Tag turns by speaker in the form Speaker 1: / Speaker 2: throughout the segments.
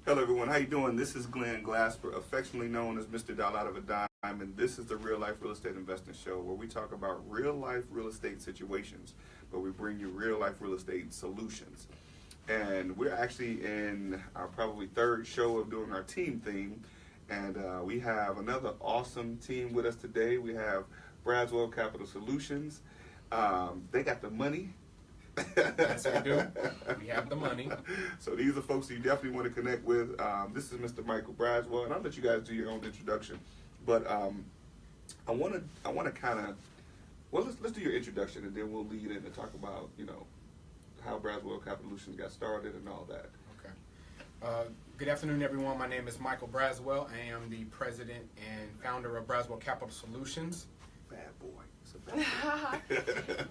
Speaker 1: Hello everyone, how you doing? This is Glenn Glasper, affectionately known as Mr. Dollar Out of a Dime, and this is the Real Life Real Estate Investing Show where we talk about real life real estate situations, but we bring you real life real estate solutions. And we're actually in our probably third show of doing our team theme, and we have another awesome team with us today. We have Braswell Capital Solutions. They got the money.
Speaker 2: Yes, we do. We have the money.
Speaker 1: So these are folks you definitely want to connect with. This is Mr. Michael Braswell, and I'll let you guys do your own introduction. But I want to kind of, well, let's do your introduction, and then we'll lead in and talk about, you know, how Braswell Capital Solutions got started and all that.
Speaker 2: Okay. Good afternoon, everyone. My name is Michael Braswell. I am the president and founder of Braswell Capital Solutions.
Speaker 1: Bad boy.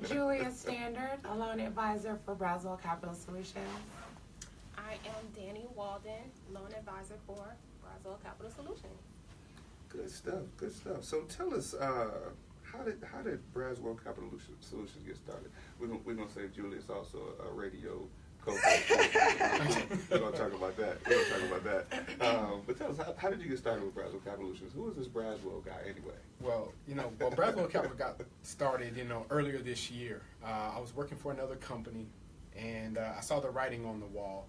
Speaker 3: Julia Standard, a loan advisor for Braswell Capital Solutions.
Speaker 4: I am Danny Walden, loan advisor for Braswell Capital Solutions.
Speaker 1: Good stuff, good stuff. So tell us, how did Braswell Capital Solutions get started? We're gonna say Julia's also a radio co-host. We're gonna talk about that. But tell us, how did you get started with Braswell Capital Solutions? Who is this Braswell guy anyway?
Speaker 2: Well, Braswell Capital got started, earlier this year. I was working for another company, and I saw the writing on the wall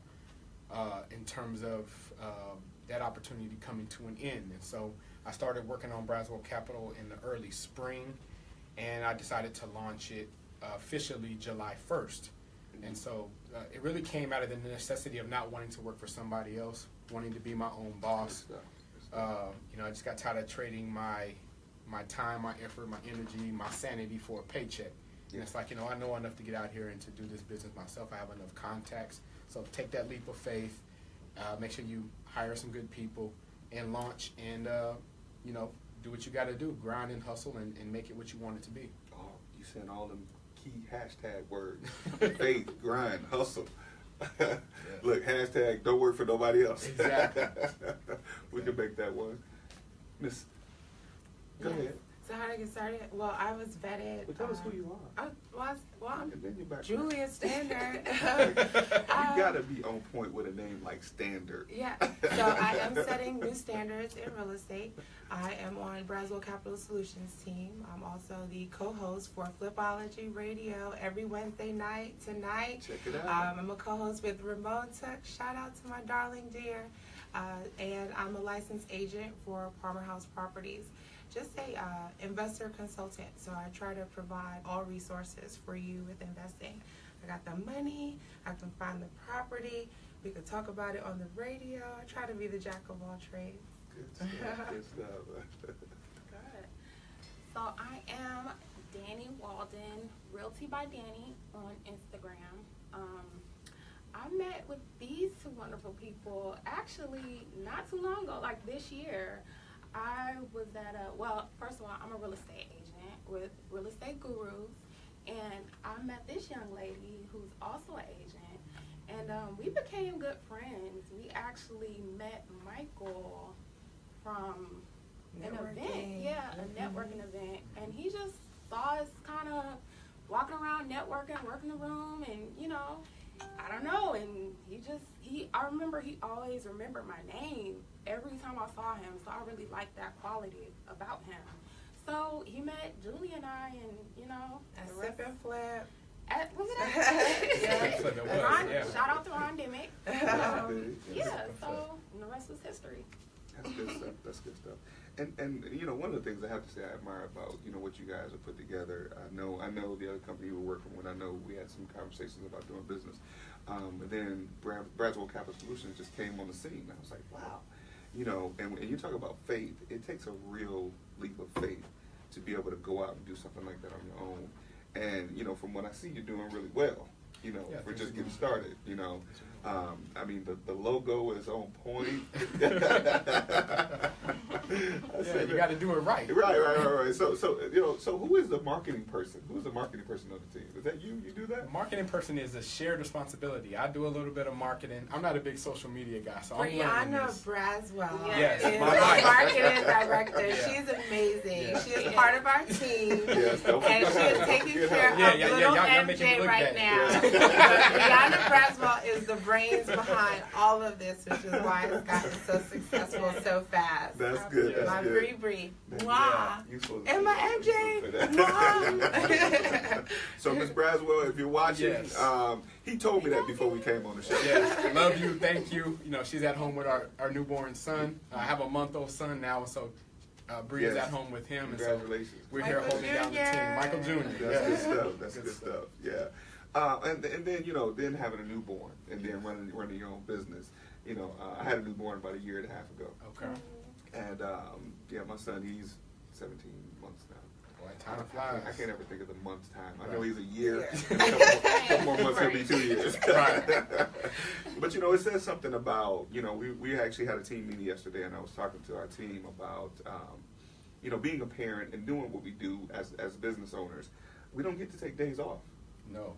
Speaker 2: in terms of that opportunity coming to an end. And so I started working on Braswell Capital in the early spring, and I decided to launch it officially July 1st. And so it really came out of the necessity of not wanting to work for somebody else, wanting to be my own boss. I just got tired of trading my time, my effort, my energy, my sanity for a paycheck. And it's like, I know enough to get out here and to do this business myself. I have enough contacts. So take that leap of faith, make sure you hire some good people and launch and, do what you got to do, grind and hustle and make it what you want it to be.
Speaker 1: Oh, you said all them key hashtag words: faith, grind, hustle. Look, hashtag don't work for nobody else.
Speaker 2: Exactly.
Speaker 1: We can make that one. Miss, go ahead.
Speaker 3: So how to get started? Well, I was vetted.
Speaker 1: Well, tell us who you are.
Speaker 3: I'm
Speaker 1: and then you're back
Speaker 3: Julia Standard.
Speaker 1: You gotta be on point with a name like Standard.
Speaker 3: Yeah. So I am setting new standards in real estate. I am on Braswell Capital Solutions team. I'm also the co-host for Flipology Radio every Wednesday night tonight.
Speaker 1: Check it out.
Speaker 3: I'm a co-host with Ramon Tuck. Shout out to my darling dear. And I'm a licensed agent for Palmer House Properties. Just a investor consultant. So I try to provide all resources for you with investing. I got the money. I can find the property. We could talk about it on the radio. I try to be the jack of all trades.
Speaker 1: Good stuff. Good stuff.
Speaker 4: Good. So I am Danny Walden, Realty by Danny on Instagram. I met with these two wonderful people actually not too long ago, like this year. I was at first of all, I'm a real estate agent with Real Estate Gurus, and I met this young lady who's also an agent, and we became good friends. We actually met Michael from an event, a networking event, and he just saw us kind of walking around networking, working the room, and I don't know, and I remember he always remembered my name every time I saw him, so I really liked that quality about him. So he met Julie and I, and
Speaker 3: A sip and flip.
Speaker 4: Was it
Speaker 2: Yeah.
Speaker 4: Shout out to Ron Dimmick. So the rest was history.
Speaker 1: That's good stuff. That's good stuff. And one of the things I have to say I admire about what you guys have put together. I know the other company you were working with. I know we had some conversations about doing business. And then Braswell Capital Solutions just came on the scene. I was like, wow. And you talk about faith. It takes a real leap of faith to be able to go out and do something like that on your own. And from what I see, you're doing really well. We're just getting started. I mean, the logo is on point.
Speaker 2: Yeah, you got to do it right.
Speaker 1: Right. So who is the marketing person? Who's the marketing person on the team? Is that you? You do that?
Speaker 2: The marketing person is a shared responsibility. I do a little bit of marketing. I'm not a big social media guy, so I'm learning
Speaker 3: Brianna
Speaker 2: this.
Speaker 3: Braswell
Speaker 2: Yes,
Speaker 3: is
Speaker 2: my
Speaker 3: the
Speaker 2: wife.
Speaker 3: marketing director.
Speaker 2: Yeah.
Speaker 3: She's amazing.
Speaker 2: Yeah.
Speaker 3: She is part of our team,
Speaker 1: Yes, don't
Speaker 3: and
Speaker 1: forget
Speaker 3: she is
Speaker 1: her.
Speaker 3: taking
Speaker 1: Don't
Speaker 3: care
Speaker 1: forget
Speaker 3: of
Speaker 1: her.
Speaker 3: little
Speaker 2: Y'all making me
Speaker 3: MJ
Speaker 2: look
Speaker 3: right
Speaker 2: bad.
Speaker 3: now. Brianna Braswell is the brains behind all of this, which is why it's gotten so successful so fast.
Speaker 1: That's good. That's
Speaker 3: My
Speaker 1: good.
Speaker 3: Bree.
Speaker 1: Yeah.
Speaker 3: Mwah.
Speaker 1: You supposed to
Speaker 3: And my
Speaker 1: be
Speaker 3: MJ.
Speaker 1: for that.
Speaker 3: Mwah.
Speaker 1: So, Ms. Braswell, if you're watching,
Speaker 2: Yes.
Speaker 1: he told me that before we came on the show.
Speaker 2: Yes, love you, thank you. You know, she's at home with our newborn son. I have a month-old son now, so Bree is
Speaker 1: Yes.
Speaker 2: at home with him. And so
Speaker 1: Congratulations.
Speaker 2: we're here
Speaker 3: Michael
Speaker 2: holding down the
Speaker 3: Jr.
Speaker 2: team. Michael Jr.
Speaker 1: That's good
Speaker 2: Yeah.
Speaker 1: stuff. That's good stuff. Yeah. And then then having a newborn and then running your own business. I had a newborn about a year and a half ago.
Speaker 2: Okay.
Speaker 1: And my son, he's 17 months now.
Speaker 2: Boy, time flies.
Speaker 1: I can't ever think of the month's time. I know he's a year.
Speaker 3: Yeah.
Speaker 1: A couple more months, he'll be 2 years.
Speaker 2: Right.
Speaker 1: But it says something about, we actually had a team meeting yesterday, and I was talking to our team about, being a parent and doing what we do as business owners. We don't get to take days off.
Speaker 2: No.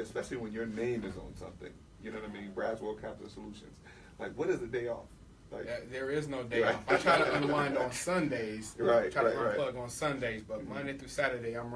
Speaker 1: Especially when your name is on something. You know what I mean? Braswell Capital Solutions. Like, what is a day off? Like,
Speaker 2: There is no day
Speaker 1: Right.
Speaker 2: off. I try to unwind on Sundays.
Speaker 1: Right,
Speaker 2: Try to
Speaker 1: right.
Speaker 2: unplug on Sundays, but
Speaker 1: Mhm.
Speaker 2: Monday through Saturday, I'm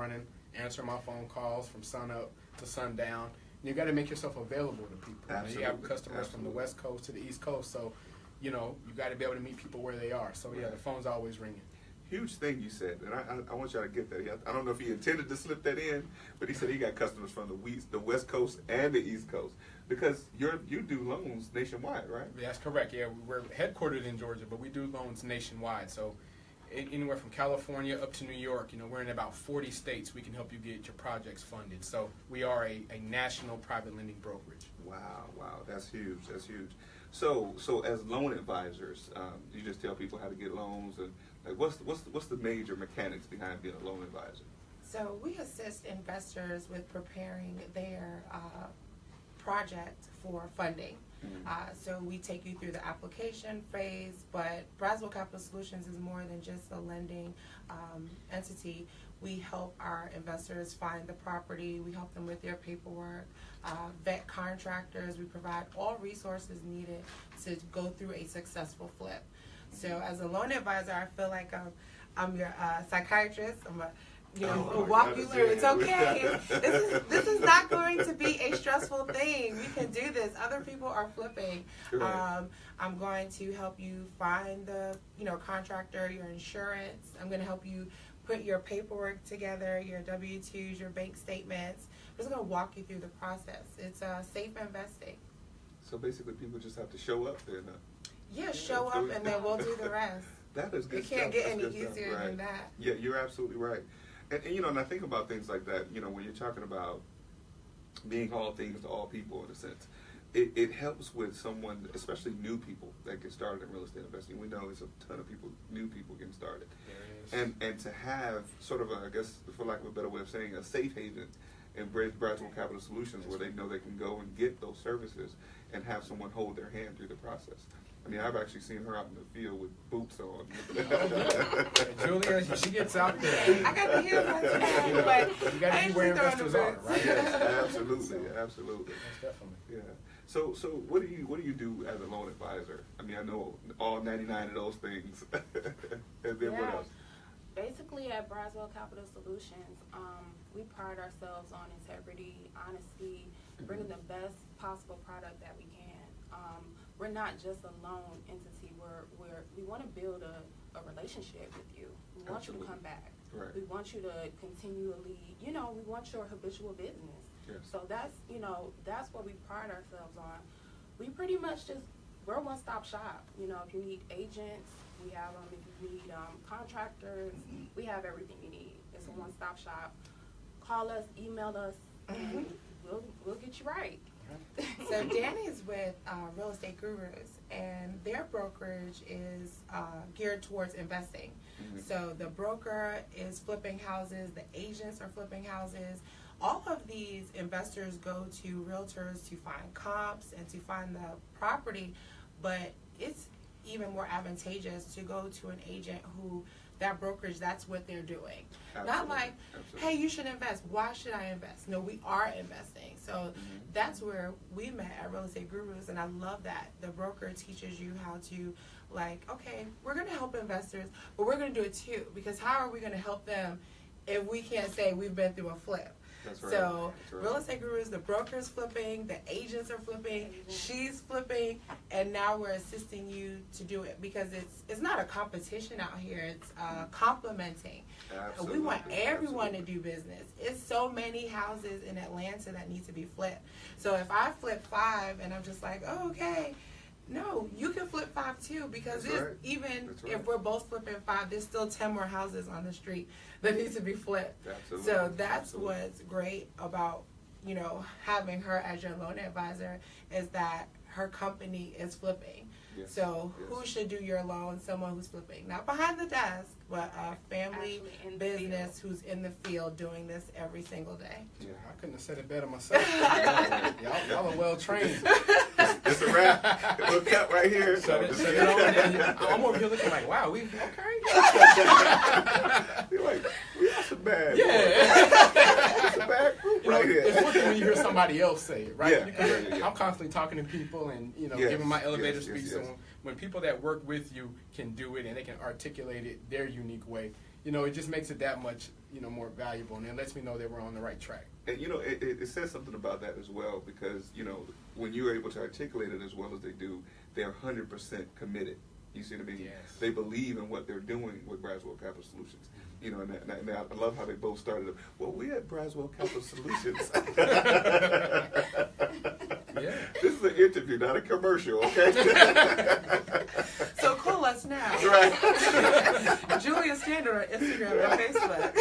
Speaker 2: answering my phone calls from sun up to sundown. You got to make yourself available to people. You have
Speaker 1: Absolutely,
Speaker 2: customers from the
Speaker 1: absolutely.
Speaker 2: West Coast to the East Coast, so you got to be able to meet people where they are. So yeah,
Speaker 1: Right.
Speaker 2: the phone's always ringing.
Speaker 1: huge thing you said, and I want y'all to get that. I don't know if he intended to slip that in, but he said he got customers from the West Coast and the East Coast because you do loans nationwide, right?
Speaker 2: That's correct. Yeah, we're headquartered in Georgia, but we do loans nationwide. So anywhere from California up to New York, we're in about 40 states. We can help you get your projects funded. So we are a national private lending brokerage.
Speaker 1: Wow, that's huge. That's huge. So as loan advisors, you just tell people how to get loans and like what's the major mechanics behind being a loan advisor?
Speaker 3: So we assist investors with preparing their project for funding.
Speaker 1: Mhm.
Speaker 3: So we take you through the application phase, but Braswell Capital Solutions is more than just a lending entity. We help our investors find the property. We help them with their paperwork, vet contractors. We provide all resources needed to go through a successful flip. So as a loan advisor, I feel like I'm your psychiatrist. We'll walk you through. It's okay. This is not going to be a stressful thing. We can do this. Other people are flipping.
Speaker 1: Right.
Speaker 3: I'm going to help you find the contractor, your insurance. I'm going to help you put your paperwork together, your W-2s, your bank statements. I'm just going to walk you through the process. It's safe investing.
Speaker 1: So basically, people just have to show up there now.
Speaker 3: Yeah, show up and then we'll do the rest.
Speaker 1: That is good
Speaker 3: It
Speaker 1: stuff.
Speaker 3: can't get
Speaker 1: That's
Speaker 3: any
Speaker 1: good stuff,
Speaker 3: easier
Speaker 1: right.
Speaker 3: than that.
Speaker 1: Yeah, you're absolutely right. And and I think about things like that, when you're talking about being all things to all people in a sense, it helps with someone, especially new people that get started in real estate investing. We know it's a ton of new people getting started. And to have sort of I guess, for lack of a better way of saying, a safe haven in Braswell Capital Solutions where they know they can go and get those services and have someone hold their hand through the process. I mean, I've actually seen her out in the field with boots on.
Speaker 2: Julia, she gets out there.
Speaker 3: I got to hear about that, but
Speaker 2: You got to be where investors are, right?
Speaker 1: Yes, absolutely.
Speaker 2: Most definitely.
Speaker 1: Yeah. So what do you do as a loan advisor? I mean, I know all 99 of those things. And then what else?
Speaker 4: Basically, at Braswell Capital Solutions, we pride ourselves on integrity, honesty, bringing the best possible product that we can. We're not just a loan entity. We want to build a relationship with you. We want you to come back.
Speaker 1: Right.
Speaker 4: We want you to continually, we want your habitual business.
Speaker 1: Yes.
Speaker 4: So that's what we pride ourselves on. We pretty much we're a one-stop shop. If you need agents, we have them. If you need contractors, we have everything you need. It's a one-stop shop. Call us, email us, and we'll get you right.
Speaker 3: So Danny's with Real Estate Gurus, and their brokerage is geared towards investing.
Speaker 1: Mhm.
Speaker 3: So the broker is flipping houses, the agents are flipping houses. All of these investors go to realtors to find comps and to find the property, but it's even more advantageous to go to an agent who that brokerage, that's what they're doing.
Speaker 1: Absolutely.
Speaker 3: Not like,
Speaker 1: Absolutely.
Speaker 3: hey, you should invest. Why should I invest? No, we are investing. So that's where we met at Real Estate Gurus, and I love that. The broker teaches you how to, like, okay, we're going to help investors, but we're going to do it too, because how are we going to help them if we can't say we've been through a flip?
Speaker 1: That's right.
Speaker 3: So,
Speaker 1: That's right.
Speaker 3: Real Estate Gurus, the broker's flipping, the agents are flipping, she's flipping, and now we're assisting you to do it, because it's not a competition out here, it's complementing.
Speaker 1: Absolutely.
Speaker 3: We want everyone
Speaker 1: Absolutely.
Speaker 3: to do business. It's so many houses in Atlanta that need to be flipped. So if I flip 5 and I'm just like, oh, okay, no, you can flip 5 too, because
Speaker 1: That's right.
Speaker 3: even
Speaker 1: That's right.
Speaker 3: if we're both flipping 5, there's still 10 more houses on the street that need to be flipped.
Speaker 1: Absolutely.
Speaker 3: So that's
Speaker 1: Absolutely.
Speaker 3: what's great about, having her as your loan advisor, is that her company is flipping.
Speaker 1: Yes.
Speaker 3: So
Speaker 1: Yes.
Speaker 3: who should do your loan? Someone who's flipping, not behind the desk, but a family
Speaker 4: Actually in the
Speaker 3: business who's in the field doing this every single day.
Speaker 1: Yeah.
Speaker 2: I couldn't have said it better myself. y'all are well trained.
Speaker 1: It's a wrap. Little cut right here.
Speaker 2: Shut it on. And I'm over here looking like, wow, we okay.
Speaker 1: You're like, we got some bad.
Speaker 2: Yeah.
Speaker 1: That's a bad group right here.
Speaker 2: It's one thing when you hear somebody else say it, right?
Speaker 1: Yeah, yeah.
Speaker 2: I'm constantly talking to people and
Speaker 1: Yes,
Speaker 2: giving my elevator
Speaker 1: yes,
Speaker 2: speech.
Speaker 1: yes,
Speaker 2: So
Speaker 1: yes.
Speaker 2: when people that work with you can do it and they can articulate it their unique way, it just makes it that much more valuable, and it lets me know that we're on the right track.
Speaker 1: And it says something about that as well, because when you're able to articulate it as well as they do, they're 100% committed. You see what I mean?
Speaker 2: Yes.
Speaker 1: They believe in what they're doing with Braswell Capital Solutions. And I love how they both started. Well, we at Braswell Capital Solutions.
Speaker 2: Yeah.
Speaker 1: This is an interview, not a commercial, okay?
Speaker 3: So call us now.
Speaker 1: Right.
Speaker 3: Julia Standard on Instagram and Facebook.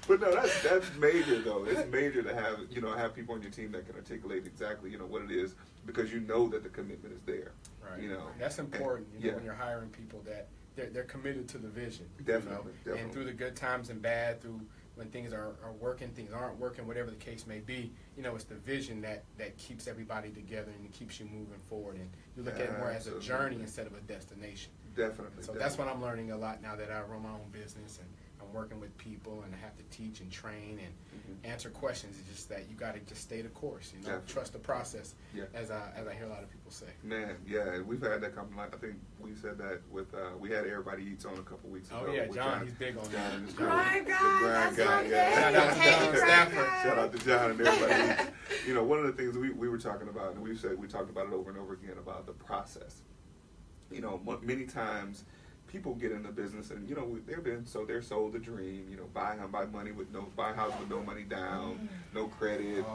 Speaker 1: But no, that's major though. It's major to have people on your team that can articulate exactly what it is, because that the commitment is there.
Speaker 2: Right. That's important. When you're hiring people, that they're committed to the vision.
Speaker 1: Definitely, definitely.
Speaker 2: And through the good times and bad, through when things are working, things aren't working, whatever the case may be, it's the vision that keeps everybody together and it keeps you moving forward. And you look at it more as a journey instead of a destination.
Speaker 1: Definitely.
Speaker 2: So that's what I'm learning a lot now that I run my own business and I'm working with people and I have to teach and train and answer questions. It's just that you got to just stay the course,
Speaker 1: Definitely.
Speaker 2: trust the process,
Speaker 1: Yeah.
Speaker 2: as I hear a lot of people say.
Speaker 1: Man, yeah, we've had that compliment. I think we said that with we had Everybody Eats on a couple weeks ago.
Speaker 2: Oh yeah,
Speaker 1: with
Speaker 2: John, he's big on that.
Speaker 1: John and his
Speaker 3: Grind
Speaker 1: the
Speaker 3: guy,
Speaker 1: grind
Speaker 3: that's
Speaker 1: guy.
Speaker 3: my
Speaker 1: Yeah.
Speaker 2: Shout out to
Speaker 3: Hey,
Speaker 2: John
Speaker 3: Grind
Speaker 2: Stafford.
Speaker 3: guy.
Speaker 1: Shout out to John and Everybody Eats. One of the things we were talking about, and we talked about it over and over again, about the process. Many times people get in the business and they're sold the dream, buy house with no money down, no credit.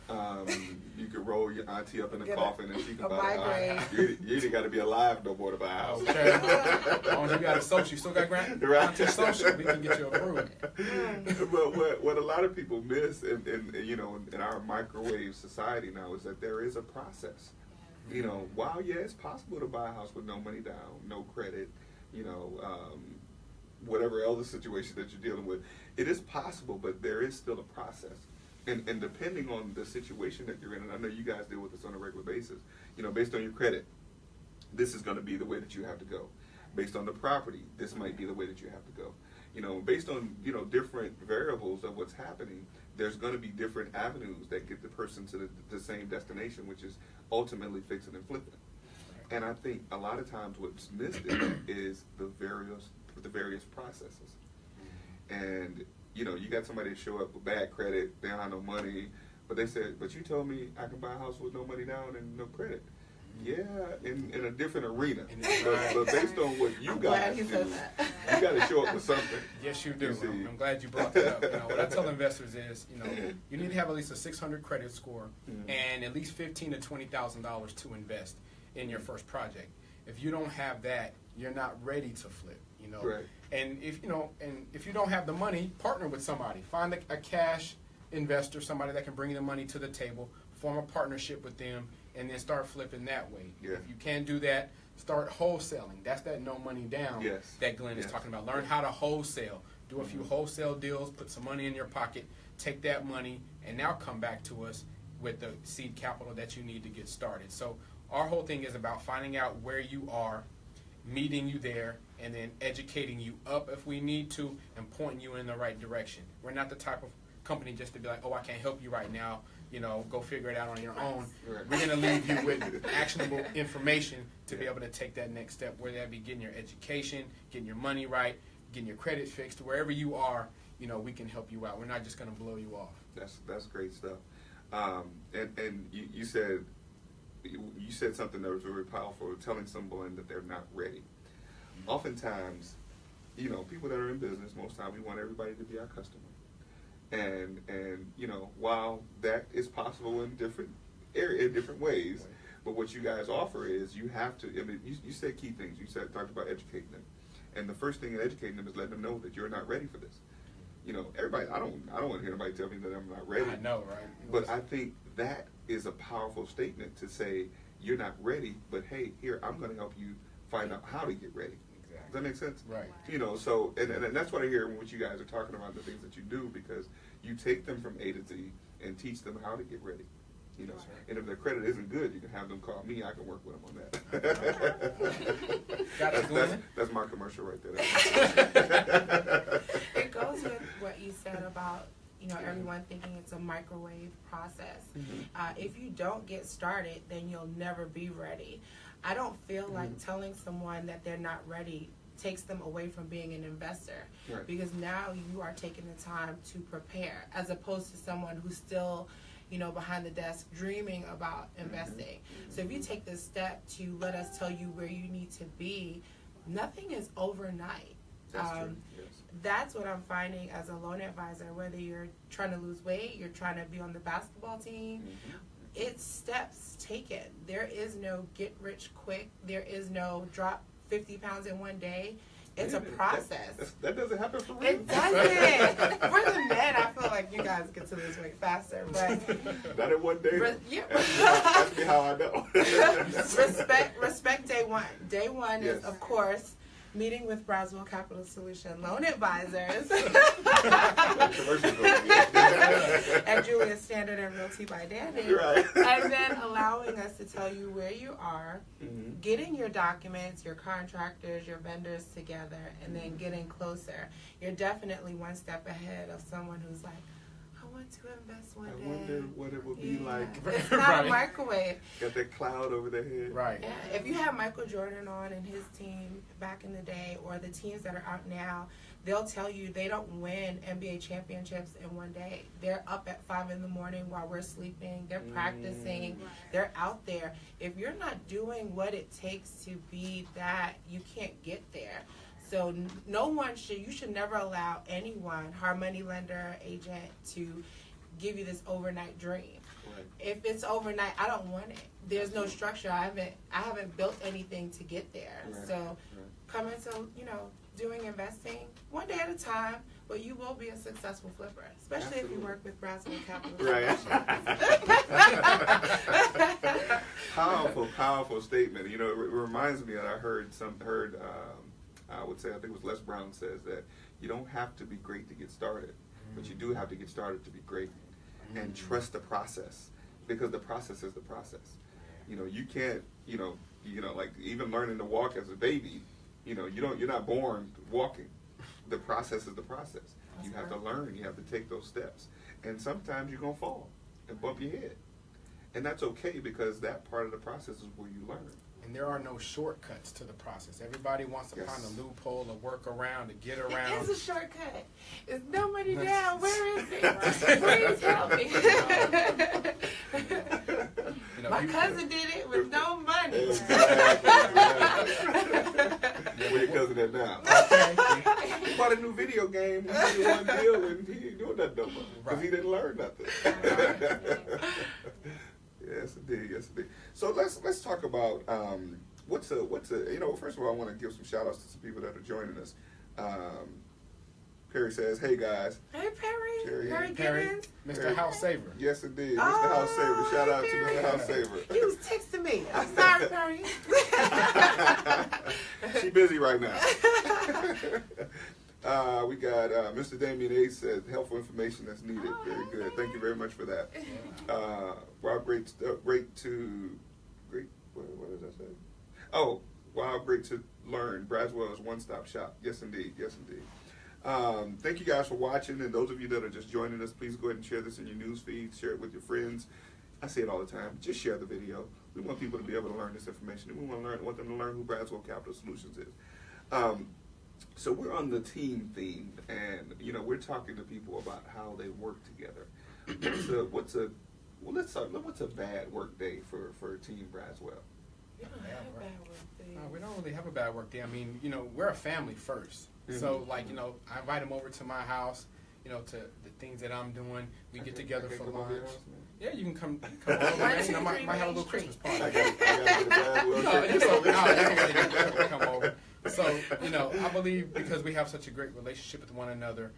Speaker 2: Oh.
Speaker 1: You could roll your auntie up in a
Speaker 3: Get
Speaker 1: coffin and she can
Speaker 3: a
Speaker 1: buy
Speaker 3: migraine.
Speaker 1: a house. You ain't got to be alive no more to buy a house.
Speaker 2: Okay. As long as you got a social, you still got grant?
Speaker 1: Right.
Speaker 2: To social, we can get you approved.
Speaker 1: But what a lot of people miss in our microwave society now is that there is a process. While it's possible to buy a house with no money down, no credit, whatever other situation that you're dealing with, it is possible, but there is still a process. And depending on the situation that you're in, and I know you guys deal with this on a regular basis, based on your credit, this is going to be the way that you have to go. Based on the property, this might be the way that you have to go. Based on, different variables of what's happening, there's going to be different avenues that get the person to the same destination, which is ultimately fixing and flipping. And I think a lot of times what's missed is the various processes. And you got somebody that show up with bad credit, they don't have no money, but they said, but you told me I can buy a house with no money down and no credit. Yeah, in a different arena. But based on what you guys do, you got to show up with something.
Speaker 2: Yes, you do. I'm glad you brought that up. What I tell investors is, you need to have at least a 600 credit score and at least $15,000 to $20,000 to invest in your first project. If you don't have that, you're not ready to flip.
Speaker 1: Right.
Speaker 2: And if you don't have the money, partner with somebody. Find a cash investor, somebody that can bring the money to the table. Form a partnership with them, and then start flipping that way.
Speaker 1: Yeah.
Speaker 2: If you can't do that, start wholesaling. That's that no money down that Glenn is talking about. Learn how to wholesale. Do a few wholesale deals, put some money in your pocket, take that money, and now come back to us with the seed capital that you need to get started. So Our whole thing is about finding out where you are, meeting you there, and then educating you up if we need to, and pointing you in the right direction. We're not the type of company just to be like, oh, I can't help you right now, go figure it out on your own.
Speaker 1: Right.
Speaker 2: We're going to leave you with actionable information to be able to take that next step, whether that be getting your education, getting your money right, getting your credit fixed. Wherever you are, we can help you out. We're not just going to blow you off.
Speaker 1: That's great stuff. And you said something that was very powerful, telling someone that they're not ready. Oftentimes, people that are in business, most time we want everybody to be our customer. And while that is possible in different ways, but what you guys offer is you have to. You said key things. You talked about educating them, and the first thing in educating them is letting them know that you're not ready for this. Everybody. I don't want to hear anybody tell me that I'm not ready.
Speaker 2: I know, right?
Speaker 1: But I think that is a powerful statement to say you're not ready. But hey, here I'm going to help you find out how to get ready. Does that make sense?
Speaker 2: Right.
Speaker 1: So, and that's what I hear when what you guys are talking about, the things that you do, because you take them from A to Z and teach them how to get ready. And if their credit isn't good, you can have them call me. I can work with them on that. That's my commercial right there.
Speaker 3: It goes with what you said about everyone thinking it's a microwave process. If you don't get started, then you'll never be ready. I don't feel like telling someone that they're not ready takes them away from being an investor, because now you are taking the time to prepare, as opposed to someone who's still behind the desk dreaming about investing. So if you take this step to let us tell you where you need to be, nothing is overnight.
Speaker 1: That's true. Yes.
Speaker 3: That's what I'm finding as a loan advisor, whether you're trying to lose weight, you're trying to be on the basketball team, it's steps taken. There is no get rich quick. There is no drop 50 pounds in one day. It's a process.
Speaker 1: That doesn't happen for real.
Speaker 3: It doesn't. For the men, I feel like you guys get to lose weight faster. But
Speaker 1: not in one day. Ask me how I know.
Speaker 3: Respect day one. Day one is, of course, meeting with Braswell Capital Solution loan advisors and Julia Standard and Realty by Danny, and then allowing us to tell you where you are, getting your documents, your contractors, your vendors together, and then getting closer. You're definitely one step ahead of someone who's like, I want to invest one day.
Speaker 1: I wonder what it will be like.
Speaker 3: It's not a microwave.
Speaker 1: Got that cloud over their head.
Speaker 2: Right.
Speaker 3: Yeah. If you have Michael Jordan on and his team back in the day, or the teams that are out now, they'll tell you they don't win NBA championships in one day. They're up at 5 a.m. while we're sleeping. They're practicing. They're out there. If you're not doing what it takes to be that, you can't get there. So you should never allow anyone, hard money lender, agent, to give you this overnight dream. Right. If it's overnight, I don't want it. There's no structure. I haven't built anything to get there. Right. So come into, doing investing one day at a time, but you will be a successful flipper, especially if you work with Braswell Capital.
Speaker 1: Right. Powerful statement. It reminds me that I heard I would say, I think it was Les Brown says that you don't have to be great to get started, but you do have to get started to be great, and trust the process, because the process is the process. You can't, like even learning to walk as a baby, you're not born walking. The process is the process. You have to learn. You have to take those steps, and sometimes you're gonna fall and bump your head, and that's okay, because that part of the process is where you learn.
Speaker 2: And there are no shortcuts to the process. Everybody wants to find a loophole, a workaround, to get around.
Speaker 3: It is a shortcut. It's no money down. Where is it? Please help me. My cousin did it with no money.
Speaker 1: Where your cousin at now? He bought a new video game. He did one deal, and he ain't doing that no more because he didn't learn nothing. Yes, indeed. So let's talk about what's a first of all, I want to give some shout outs to some people that are joining us. Perry says, hey guys.
Speaker 3: Hey Perry.
Speaker 2: Perry, Mr. House Saver.
Speaker 1: Yes indeed, Mr. House Saver. Shout out to Mr. House Saver.
Speaker 3: He was texting me. I'm sorry, Perry.
Speaker 1: She busy right now. We got Mr. Damien Ace said helpful information that's needed. Very good. Thank you very much for that. Rob, great What does that say? Oh, wow, great to learn. Braswell's one-stop shop. Yes, indeed. Yes, indeed. Thank you guys for watching, and those of you that are just joining us, please go ahead and share this in your news feed. Share it with your friends. I say it all the time. Just share the video. We want people to be able to learn this information, and we want them to learn who Braswell Capital Solutions is. So we're on the team theme, and we're talking to people about how they work together. What's a bad work day for Team Braswell?
Speaker 3: We don't have a bad work day.
Speaker 2: We don't really have a bad work day. I mean, we're a family first.
Speaker 1: Mm-hmm.
Speaker 2: So, I invite them over to my house, to the things that I'm doing. We get together for lunch. Yeah, you can come over. I might have a little Christmas party.
Speaker 1: I got a bad work
Speaker 2: No, come over. So, I believe because we have such a great relationship with one another,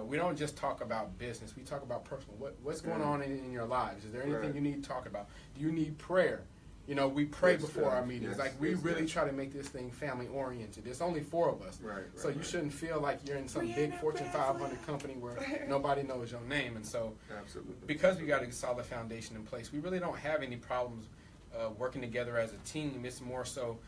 Speaker 2: we don't just talk about business. We talk about personal. What's going on in your lives? Is there anything you need to talk about? Do you need prayer? We pray before our meetings. We really try to make this thing family oriented. There's only 4 of us. So you shouldn't feel like you're in some big Fortune 500 company where nobody knows your name. And so because we got a solid foundation in place, we really don't have any problems working together as a team. It's more so,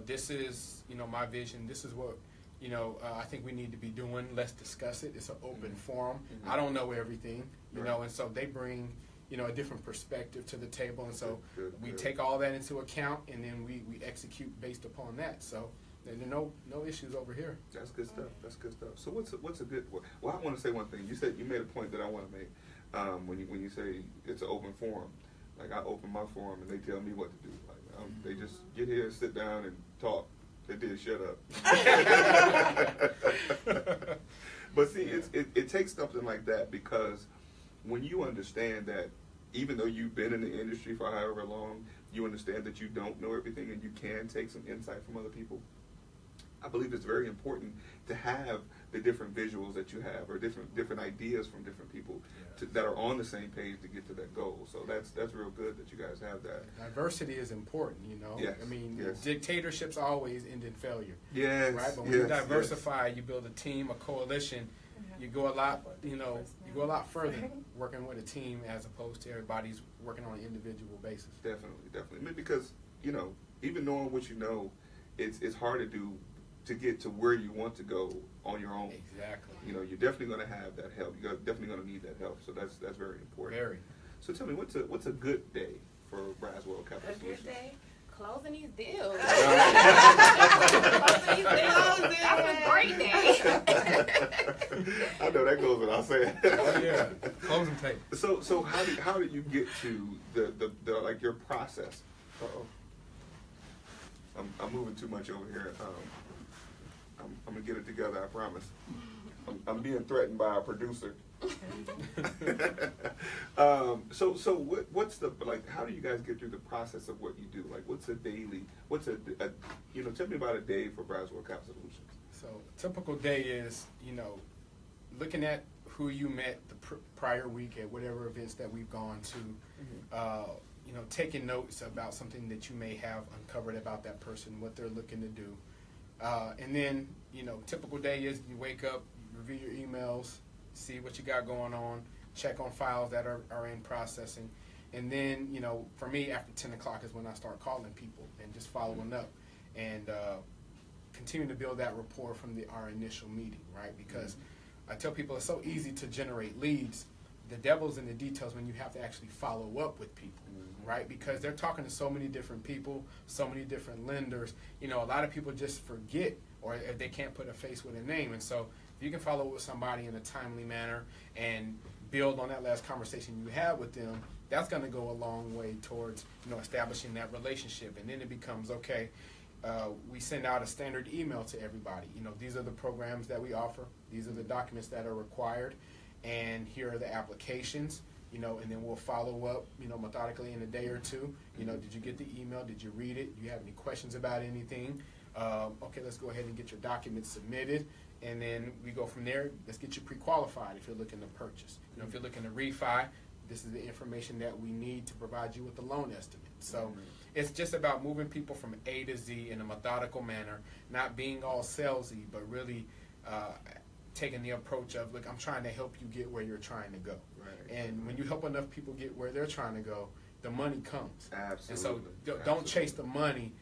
Speaker 2: this is, my vision. This is what, I think we need to be doing. Let's discuss it. It's an open forum. I don't know everything, and so they bring a different perspective to the table, and so we take all that into account, and then we execute based upon that. So there are no issues over here.
Speaker 1: That's good stuff. That's good stuff. So what's a good? Well, I want to say one thing. You made a point that I want to make when you say it's an open forum. Like I open my forum and they tell me what to do. Like they just get here, sit down, and talk. They did shut up. But see, it takes something like that because when you understand that even though you've been in the industry for however long, you understand that you don't know everything and you can take some insight from other people. I believe it's very important to have the different visuals that you have or different ideas from different people that are on the same page to get to that goal. So that's real good that you guys have that.
Speaker 2: Diversity is important,
Speaker 1: Yes.
Speaker 2: I mean, dictatorships always end in failure.
Speaker 1: Yes.
Speaker 2: Right? But when you diversify, you build a team, a coalition. You go a lot, you go a lot further working with a team as opposed to everybody's working on an individual basis.
Speaker 1: Definitely. I mean, because even knowing what you know, it's hard to get to where you want to go on your own.
Speaker 2: Exactly.
Speaker 1: You're definitely going to have that help. You're definitely going to need that help. So that's very important.
Speaker 2: Very.
Speaker 1: So tell me, what's a good day for Braswell Capital Solutions?
Speaker 4: A good day? Closing these deals.
Speaker 3: Closing these deals.
Speaker 4: That's a great day.
Speaker 1: I know that goes without saying.
Speaker 2: Oh yeah, closing tape.
Speaker 1: So how do you get to the like your process? I'm moving too much over here. I'm gonna get it together. I promise. I'm being threatened by our producer. So what's the how do you guys get through the process of what you do? Like what's a tell me about a day for Braswell Capital Solutions.
Speaker 2: So a typical day is looking at who you met the prior week at whatever events that we've gone to, taking notes about something that you may have uncovered about that person, what they're looking to do, and then typical day is you wake up, review your emails, see what you got going on, check on files that are in processing. And then, for me, after 10 o'clock is when I start calling people and just following up and continue to build that rapport from our initial meeting, right? Because I tell people it's so easy to generate leads. The devil's in the details when you have to actually follow up with people, right? Because they're talking to so many different people, so many different lenders. A lot of people just forget or they can't put a face with a name. And so if you can follow up with somebody in a timely manner and build on that last conversation you had with them, that's going to go a long way towards establishing that relationship. And then it becomes, okay, we send out a standard email to everybody. These are the programs that we offer. These are the documents that are required. And here are the applications, and then we'll follow up, methodically in a day or two. Did you get the email? Did you read it? Do you have any questions about anything? Okay, let's go ahead and get your documents submitted. And then we go from there. Let's get you pre-qualified if you're looking to purchase. If you're looking to refi, this is the information that we need to provide you with the loan estimate. So it's just about moving people from A to Z in a methodical manner, not being all salesy, but really taking the approach of, look, I'm trying to help you get where you're trying to go. Right. And when you help enough people get where they're trying to go, the money comes.
Speaker 1: Absolutely.
Speaker 2: And so don't chase the money.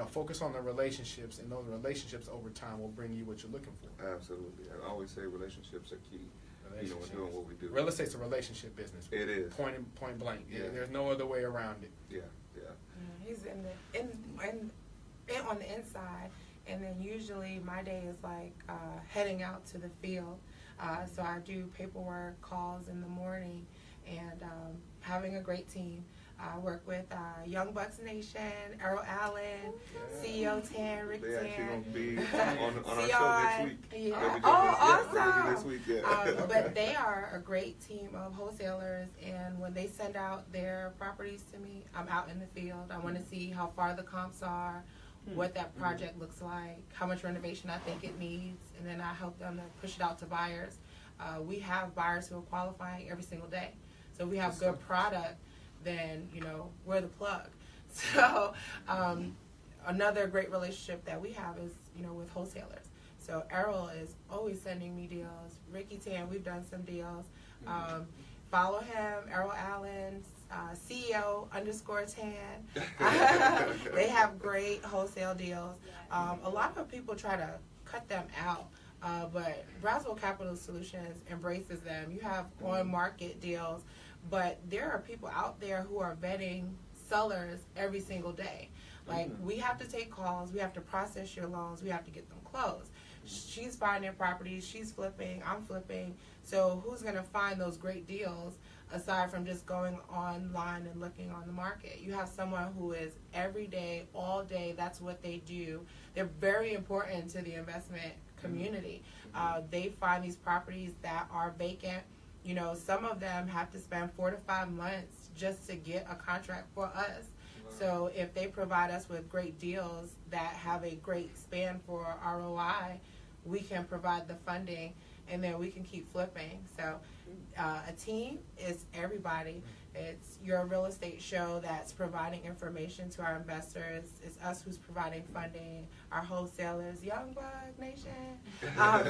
Speaker 2: Focus on the relationships, and those relationships over time will bring you what you're looking for.
Speaker 1: Absolutely. I always say relationships are key. In doing what we do.
Speaker 2: Real estate's a relationship business.
Speaker 1: It is.
Speaker 2: Point blank.
Speaker 1: Yeah.
Speaker 2: There's no other way around it.
Speaker 1: Yeah.
Speaker 3: He's in on the inside, and then usually my day is like heading out to the field. So I do paperwork, calls in the morning, and having a great team. I work with Young Bucks Nation, Errol Allen, CEO Tan, Rick Tan.
Speaker 1: They're actually going to be on our show next week.
Speaker 3: Yeah. Awesome.
Speaker 1: Next week, yeah.
Speaker 3: But they are a great team of wholesalers, and when they send out their properties to me, I'm out in the field. I want to see how far the comps are, what that project looks like, how much renovation I think it needs, and then I help them to push it out to buyers. We have buyers who are qualifying every single day. So we have good product, then, we're the plug. So another great relationship that we have is, with wholesalers. So Errol is always sending me deals. Ricky Tan, we've done some deals. Follow him, Errol Allen, CEO_Tan. They have great wholesale deals. A lot of people try to cut them out. But Braswell Capital Solutions embraces them. You have on-market deals, but there are people out there who are vetting sellers every single day. Like, we have to take calls, we have to process your loans, we have to get them closed. She's finding properties, she's flipping, I'm flipping. So who's going to find those great deals aside from just going online and looking on the market? You have someone who is every day, all day, that's what they do. They're very important to the investment community. They find these properties that are vacant. Some of them have to spend 4 to 5 months just to get a contract for us. Wow. So if they provide us with great deals that have a great span for ROI, we can provide the funding, and then we can keep flipping. So a team is everybody. It's your real estate show that's providing information to our investors. It's us who's providing funding, our wholesalers, Young Buck Nation,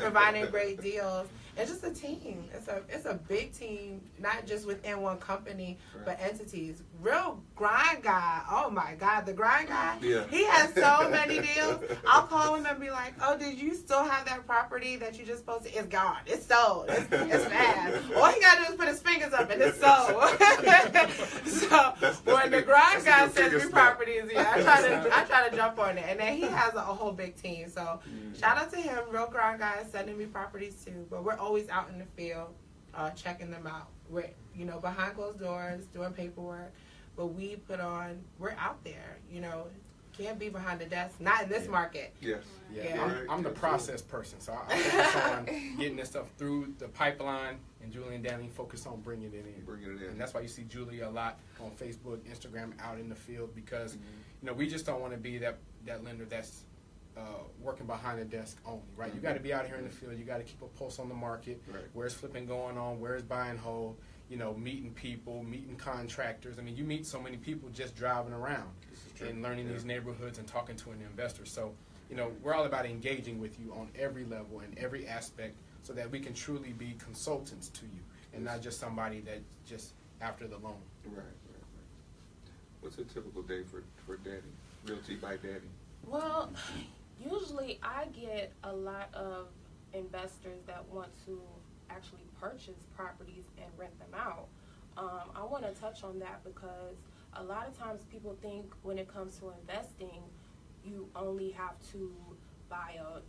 Speaker 3: providing great deals. It's just a team. It's a big team, not just within one company, but entities. Real grind guy. Oh my God, the grind guy.
Speaker 1: Yeah.
Speaker 3: He has so many deals. I'll call him and be like, "Oh, did you still have that property that you just posted? It's gone. It's sold. It's fast. All he gotta do is put his fingers up and it's sold." So when the grind guy sends me properties, I try to jump on it, and then he has a whole big team. So shout out to him, real grind guy, sending me properties too. But we're always out in the field, checking them out. We're behind closed doors doing paperwork, but we're out there. Can't be behind the desk. Not in this market.
Speaker 1: Yes.
Speaker 2: Yeah. I'm the process person, so I focus on getting this stuff through the pipeline, and Julie and Danny focus on bringing it in. And that's why you see Julie a lot on Facebook, Instagram, out in the field, because we just don't want to be that lender that's working behind the desk only, right? You got to be out here in the field. You got to keep a pulse on the market, where's flipping going on, where's buy and hold. Meeting people, meeting contractors. I mean, you meet so many people just driving around and learning these neighborhoods and talking to an investor. So, we're all about engaging with you on every level and every aspect so that we can truly be consultants to you and not just somebody that just after the loan.
Speaker 1: Right. What's a typical day for Danny, Realty by Danny?
Speaker 4: Well, usually I get a lot of investors that want to actually purchase properties and rent them out. I want to touch on that because a lot of times people think when it comes to investing, you only have to buy a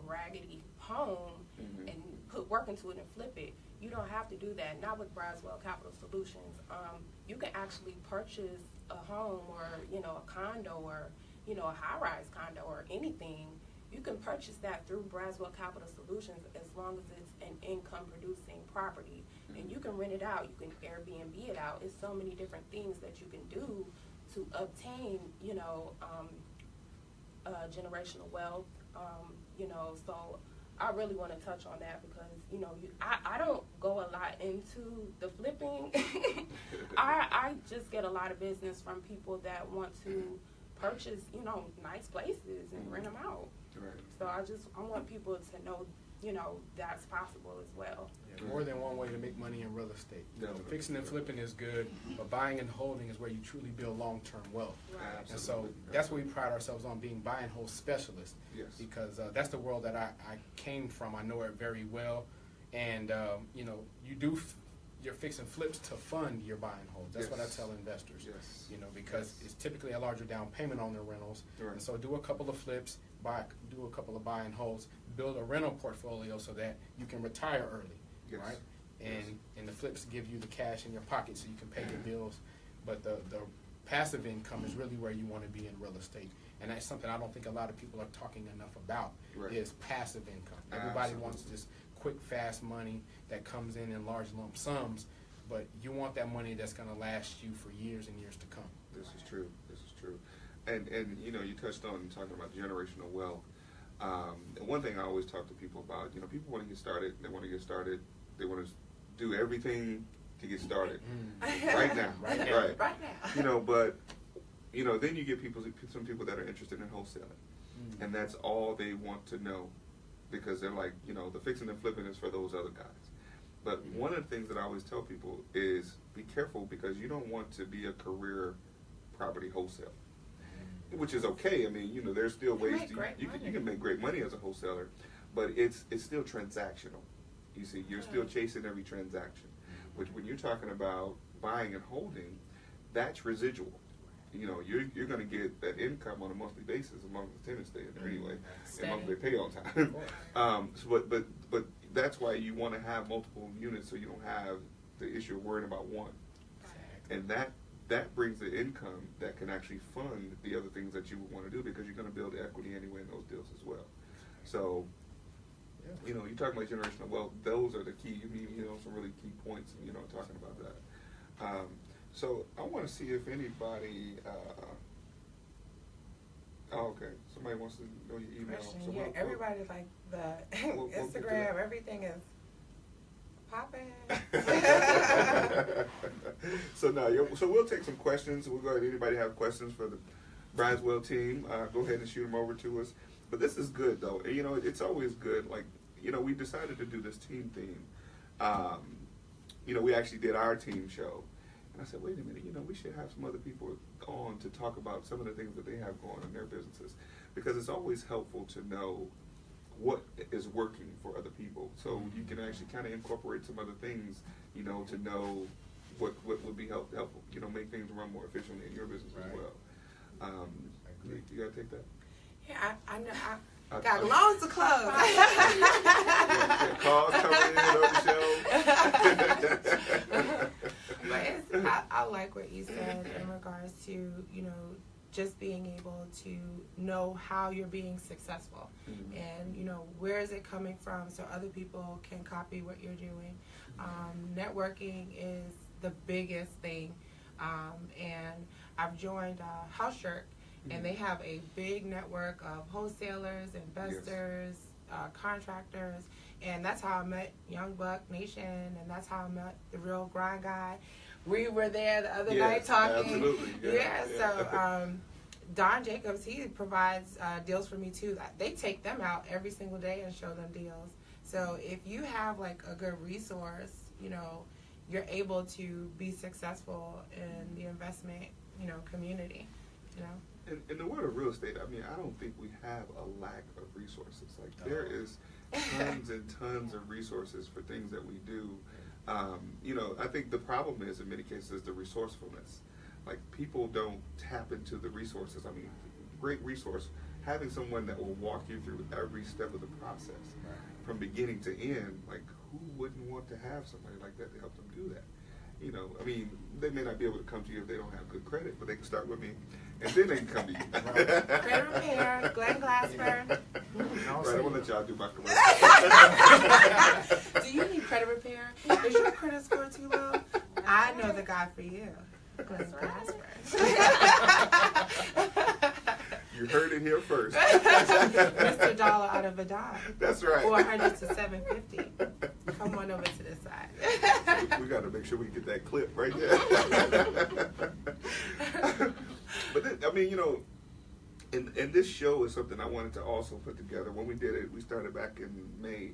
Speaker 4: raggedy home and put work into it and flip it. You don't have to do that. Not with Braswell Capital Solutions. You can actually purchase a home or a condo or a high-rise condo or anything. You can purchase that through Braswell Capital Solutions as long as it's an income-producing property. And you can rent it out. You can Airbnb it out. It's so many different things that you can do to obtain, generational wealth. So I really want to touch on that because, I don't go a lot into the flipping. I just get a lot of business from people that want to purchase, nice places and rent them out.
Speaker 1: Right.
Speaker 4: So I want people to know that's possible as well.
Speaker 2: Yeah, more than one way to make money in real estate.
Speaker 1: Definitely.
Speaker 2: Fixing and flipping is good, but buying and holding is where you truly build long-term wealth.
Speaker 4: Right.
Speaker 2: And so that's what we pride ourselves on, being buy and hold specialists.
Speaker 1: Yes.
Speaker 2: Because that's the world that I came from. I know it very well. And, you're fixing flips to fund your buy and hold. That's what I
Speaker 1: Yes.
Speaker 2: tell investors.
Speaker 1: Yes.
Speaker 2: Because it's typically a larger down payment on their rentals.
Speaker 1: Right.
Speaker 2: And so do a couple of flips, do a couple of buy and holds, build a rental portfolio so that you can retire early,
Speaker 1: Yes.
Speaker 2: right?
Speaker 1: Yes.
Speaker 2: And the flips give you the cash in your pocket so you can pay your bills. But the passive income is really where you want to be in real estate. And that's something I don't think a lot of people are talking enough about,
Speaker 1: Right.
Speaker 2: is passive income. Everybody
Speaker 1: Absolutely.
Speaker 2: wants this quick, fast money that comes in large lump sums, but you want that money that's going to last you for years and years to come.
Speaker 1: This is true. This is true. And you touched on talking about generational wealth. And one thing I always talk to people about, people want to get started. They want to do everything to get started right now.
Speaker 2: Right now.
Speaker 1: Right.
Speaker 3: Right now.
Speaker 1: But then you get some people that are interested in wholesaling, and that's all they want to know, because they're like, the fixing and flipping is for those other guys. But one of the things that I always tell people is be careful, because you don't want to be a career property wholesaler, which is okay. I mean, there's still ways you can make great money as a wholesaler, but it's still transactional. You see, you're still chasing every transaction, which when you're talking about buying and holding, that's residual. You're going to get that income on a monthly basis as long as the tenants stay in there anyway, as long as they pay on time. But that's why you want to have multiple units, so you don't have the issue of worrying about one. And that brings the income that can actually fund the other things that you would want to do, because you're going to build equity anyway in those deals as well. So, you're talking about generational wealth. Those are the key. Some really key points. Talking about that. So I want to see if anybody. Okay, somebody wants to know your email. So
Speaker 3: Everybody like the Instagram. Everything is popping.
Speaker 1: So we'll take some questions. We'll go ahead. Anybody have questions for the Braswell team? Go ahead and shoot them over to us. But this is good, though. It's always good. Like, we decided to do this team theme. We actually did our team show. And I said, wait a minute, we should have some other people on to talk about some of the things that they have going on in their businesses. Because it's always helpful to know what is working for other people. So you can actually kind of incorporate some other things, to know what would be helpful, make things run more efficiently in your business as well. You got to take that?
Speaker 3: Yeah, I know. I got loans to close.
Speaker 1: Calls coming in on the show.
Speaker 3: But I like what you said in regards to, just being able to know how you're being successful, and, where is it coming from, so other people can copy what you're doing. Networking is the biggest thing, and I've joined House Shirt. And they have a big network of wholesalers, investors, contractors, and that's how I met Young Buck Nation, and that's how I met the Real Grind Guy. We were there the other night talking.
Speaker 1: Absolutely.
Speaker 3: So Don Jacobs, he provides deals for me too. They take them out every single day and show them deals. So if you have like a good resource, you're able to be successful in the investment, community.
Speaker 1: In the world of real estate, I don't think we have a lack of resources. Like, there is tons and tons of resources for things that we do. I think the problem is, in many cases, the resourcefulness. Like, people don't tap into the resources. Great resource, having someone that will walk you through every step of the process, from beginning to end. Like, who wouldn't want to have somebody like that to help them do that? They may not be able to come to you if they don't have good credit, but they can start with me, and then they can come to you.
Speaker 3: Credit repair, Glenn Glassburn.
Speaker 1: Right, I'm going to let y'all do my commercial.
Speaker 3: Do you need credit repair? Is your credit score too low? I know the guy for you, Glenn Glassburn.
Speaker 1: You heard it here first.
Speaker 3: Mr. Dollar out of a dime.
Speaker 1: That's right.
Speaker 3: 400 to 750. Come on over to this side.
Speaker 1: We got to make sure we get that clip right there. But and this show is something I wanted to also put together. When we did it, we started back in May.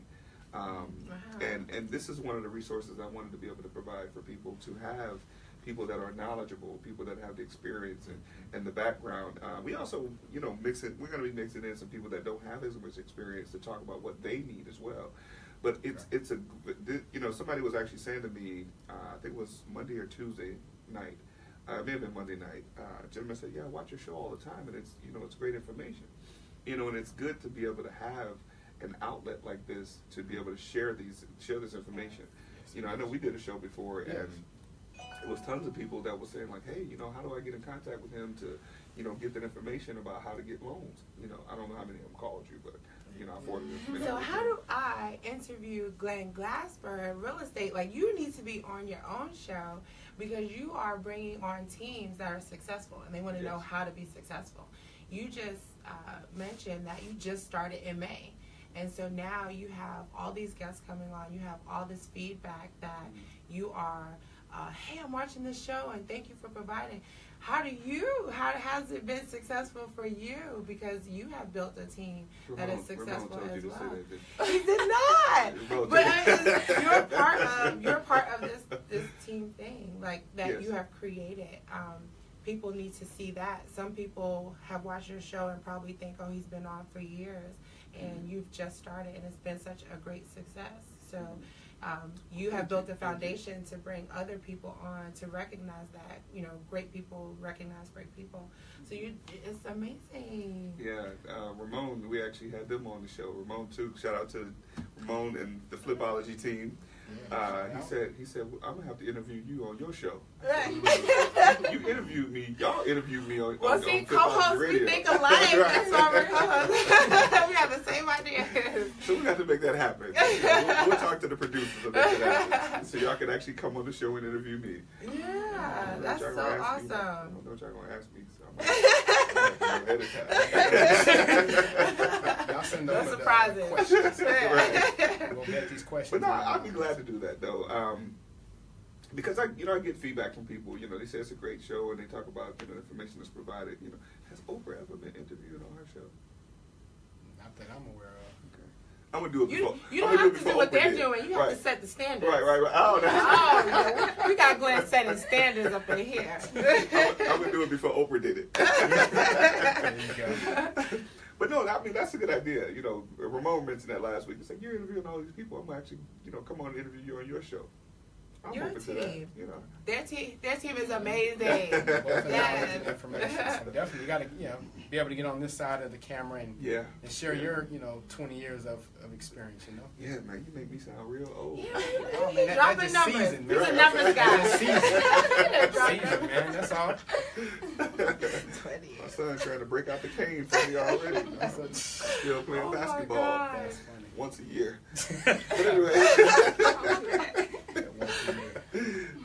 Speaker 1: And this is one of the resources I wanted to be able to provide for people, to have people that are knowledgeable, people that have the experience and the background. We also, you know, we're going to be mixing in some people that don't have as much experience to talk about what they need as well. But it's you know, somebody was actually saying to me, I think it was Monday or Tuesday night, it may have been Monday night, a gentleman said, yeah, I watch your show all the time, and it's, you know, it's great information. You know, and it's good to be able to have an outlet like this to be able to share this information. You know, I know we did a show before, and it was tons of people that were saying like, hey, you know, how do I get in contact with him to, you know, get that information about how to get loans? You know, I don't know how many of them called you, but, you know, I forwarded information.
Speaker 3: So how do I interview Glenn Glasper in real estate? Like, you need to be on your own show because you are bringing on teams that are successful, and they want to know how to be successful. You just mentioned that you just started in May. And so now you have all these guests coming on. You have all this feedback that you are, hey, I'm watching this show and thank you for providing. How has it been successful for you? Because you have built a team that is successful as well. He did not. But you're part of this team thing, like that you have created. People need to see that. Some people have watched your show and probably think, oh, he's been on for years, and you've just started, and it's been such a great success. So you have built a foundation to bring other people on to recognize that, you know, great people recognize great people. So it's amazing.
Speaker 1: Yeah, Ramon, we actually had them on the show. Ramon too. Shout out to Ramon and the Flipology team. He said, I'm gonna have to interview you on your show. You interviewed me. Y'all interviewed me on
Speaker 3: co-hosts,
Speaker 1: radio.
Speaker 3: We think alike. That's why we're co-hosts. We have the same idea.
Speaker 1: So we got to make that happen. We'll talk to the producers and make that happen, so y'all can actually come on the show and interview me.
Speaker 3: Yeah, that's so awesome.
Speaker 1: I don't know what y'all gonna ask me. So I'm ahead of time.
Speaker 2: Y'all send
Speaker 3: no
Speaker 2: over
Speaker 3: surprises.
Speaker 2: Questions.
Speaker 1: Right.
Speaker 2: We'll get these questions.
Speaker 1: But no, I'd be glad to do that though, because I get feedback from people. You know, they say it's a great show, and they talk about, you know, the information that's provided. You know, has Oprah ever been interviewed on her show?
Speaker 2: Not that I'm aware of.
Speaker 1: Okay, I'm gonna do it before.
Speaker 3: You don't have to do what they're doing. You have to set the standards.
Speaker 1: Right. Oh,
Speaker 3: yeah. We got Glenn setting standards up in here.
Speaker 1: I'm gonna do it before Oprah did it.
Speaker 2: There you go.
Speaker 1: But no, I mean, that's a good idea. You know, Ramon mentioned that last week. He said, you're interviewing all these people. I'm gonna actually, you know, come on and interview you on your show. I'm
Speaker 3: your
Speaker 1: open
Speaker 3: team.
Speaker 1: to that, you know.
Speaker 3: Their team is amazing.
Speaker 2: Yes. Information. So definitely, you got to, you know, be able to get on this side of the camera and share your, you know, 20 years of experience. You know.
Speaker 1: Yeah, man, you make me sound real old.
Speaker 3: Yeah,
Speaker 2: oh, man,
Speaker 3: dropping numbers.
Speaker 2: Season,
Speaker 3: He's a numbers guy.
Speaker 2: Season, man. That's all.
Speaker 3: 20.
Speaker 1: My son's trying to break out the cane for me already. Still playing basketball.
Speaker 2: That's funny.
Speaker 1: Once a year. But anyway.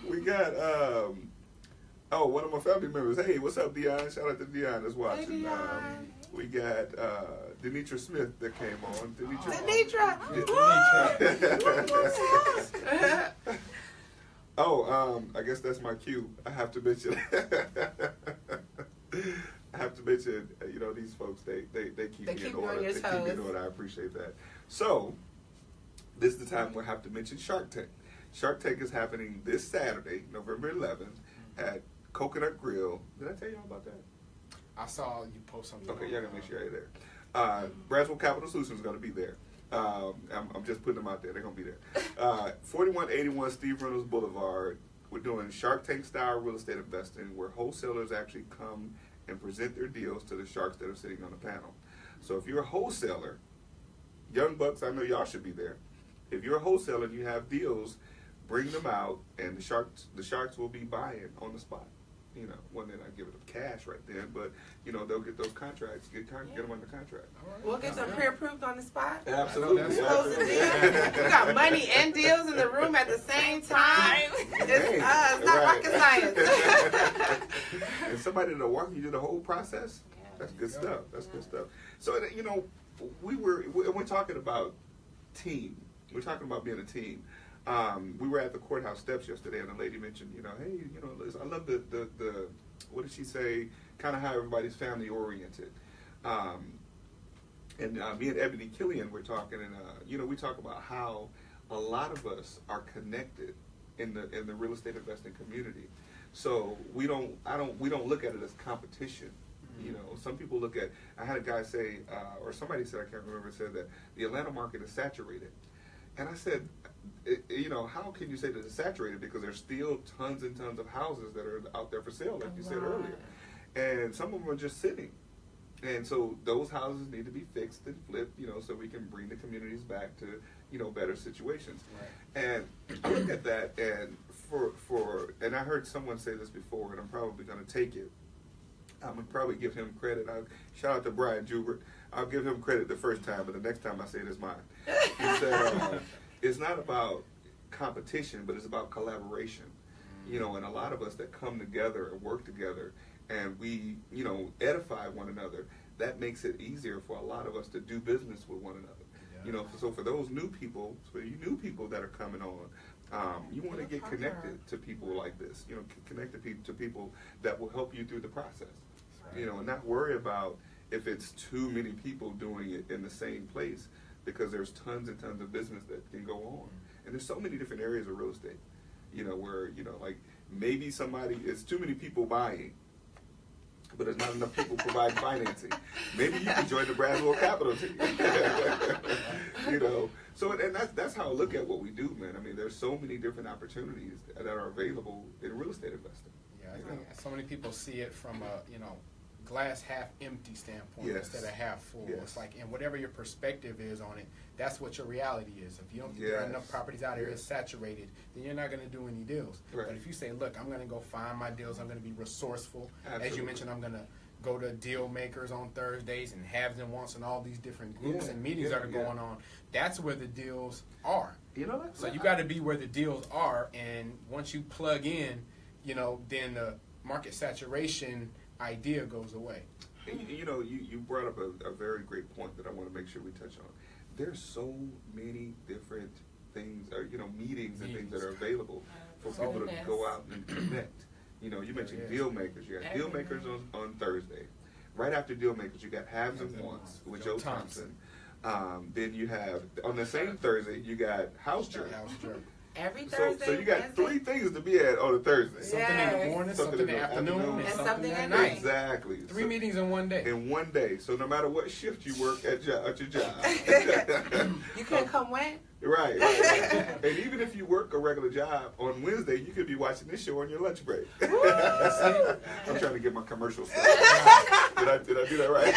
Speaker 1: We got one of my family members. Hey, what's up, Dion? Shout out to Dion that's watching.
Speaker 3: Hey, Dion.
Speaker 1: We got Denitra Smith that came on.
Speaker 3: Denitra.
Speaker 1: I guess that's my cue. I have to mention. You know, these folks. They keep me in order. They keep me in order. I appreciate that. So, this is the time we have to mention Shark Tank. Shark Tank is happening this Saturday, November 11th, at Coconut Grill. Did I tell y'all about that?
Speaker 2: I saw you post something.
Speaker 1: Okay, y'all gotta make sure you're there. Braswell Capital Solutions is gonna be there. I'm just putting them out there. They're gonna be there. 4181 Steve Reynolds Boulevard. We're doing Shark Tank style real estate investing, where wholesalers actually come and present their deals to the sharks that are sitting on the panel. So if you're a wholesaler, young bucks, I know y'all should be there. If you're a wholesaler and you have deals, bring them out, and the sharks will be buying on the spot. You know, when they're not giving them cash right then, but you know, they'll get those contracts, get them under contract.
Speaker 2: Right.
Speaker 3: We'll get them pre-approved on the spot.
Speaker 1: Absolutely.
Speaker 3: We got money and deals in the room at the same time. It's not rocket science.
Speaker 1: And somebody that'll walk you through the whole process. That's good stuff. That's good stuff. So you know, we're talking about team. We're talking about being a team. We were at the courthouse steps yesterday, and a lady mentioned, you know, hey, you know, Liz, I love the what did she say? Kind of how everybody's family oriented. And me and Ebony Killian were talking, and we talk about how a lot of us are connected in the real estate investing community. So we don't look at it as competition. Some people look at. I had a guy say, or somebody said, I can't remember, said that the Atlanta market is saturated, and I said, how can you say that it's saturated? Because there's still tons and tons of houses that are out there for sale, like you said earlier, and some of them are just sitting. And so those houses need to be fixed and flipped, so we can bring the communities back to, better situations. Right. And I look at that, and and I heard someone say this before, and I'm probably going to take it. I'm going to probably give him credit. Shout out to Brian Jubert. I'll give him credit the first time, but the next time I say it is mine. He said, it's not about competition, but it's about collaboration. And a lot of us that come together and work together, and we, edify one another, that makes it easier for a lot of us to do business with one another. Yeah. So for those new people, that are coming on, you want to get connected to people like this. Connect to people that will help you through the process. Right. And not worry about if it's too many people doing it in the same place, because there's tons and tons of business that can go on. And there's so many different areas of real estate, where, like maybe it's too many people buying, but there's not enough people providing financing. Maybe you can join the Braswell Capital team. So and that's how I look at what we do, man. I mean, there's so many different opportunities that are available in real estate investing.
Speaker 2: Yeah, I think so many people see it from a glass half empty standpoint instead of half full. Yes. It's like, and whatever your perspective is on it, that's what your reality is. If you don't think there are enough properties out here, it's saturated, then you're not going to do any deals. Right. But if you say, look, I'm going to go find my deals, I'm going to be resourceful. Absolutely. As you mentioned, I'm going to go to deal makers on Thursdays and haves and wants and all these different groups and meetings that are going on. That's where the deals are. So you got to be where the deals are, and once you plug in, then the market saturation idea goes away.
Speaker 1: You brought up a very great point that I want to make sure we touch on. There's so many different things, meetings and things that are available for people to go out and connect. You mentioned deal makers. You got deal makers on Thursday. Right after deal makers, you got haves and wants with Joe Thompson. Then you have, on the same Thursday, you got house jerk.
Speaker 3: Every Thursday.
Speaker 1: So you got 3 things to be at on a Thursday.
Speaker 2: Something in the morning, something in the afternoon, and something at night.
Speaker 1: Exactly.
Speaker 2: 3 meetings in one day.
Speaker 1: In one day. So no matter what shift you work at your job.
Speaker 3: You can come when?
Speaker 1: Right. And even if you work a regular job, on Wednesday, you could be watching this show on your lunch break. I'm trying to get my commercial stuff. Did I do that right?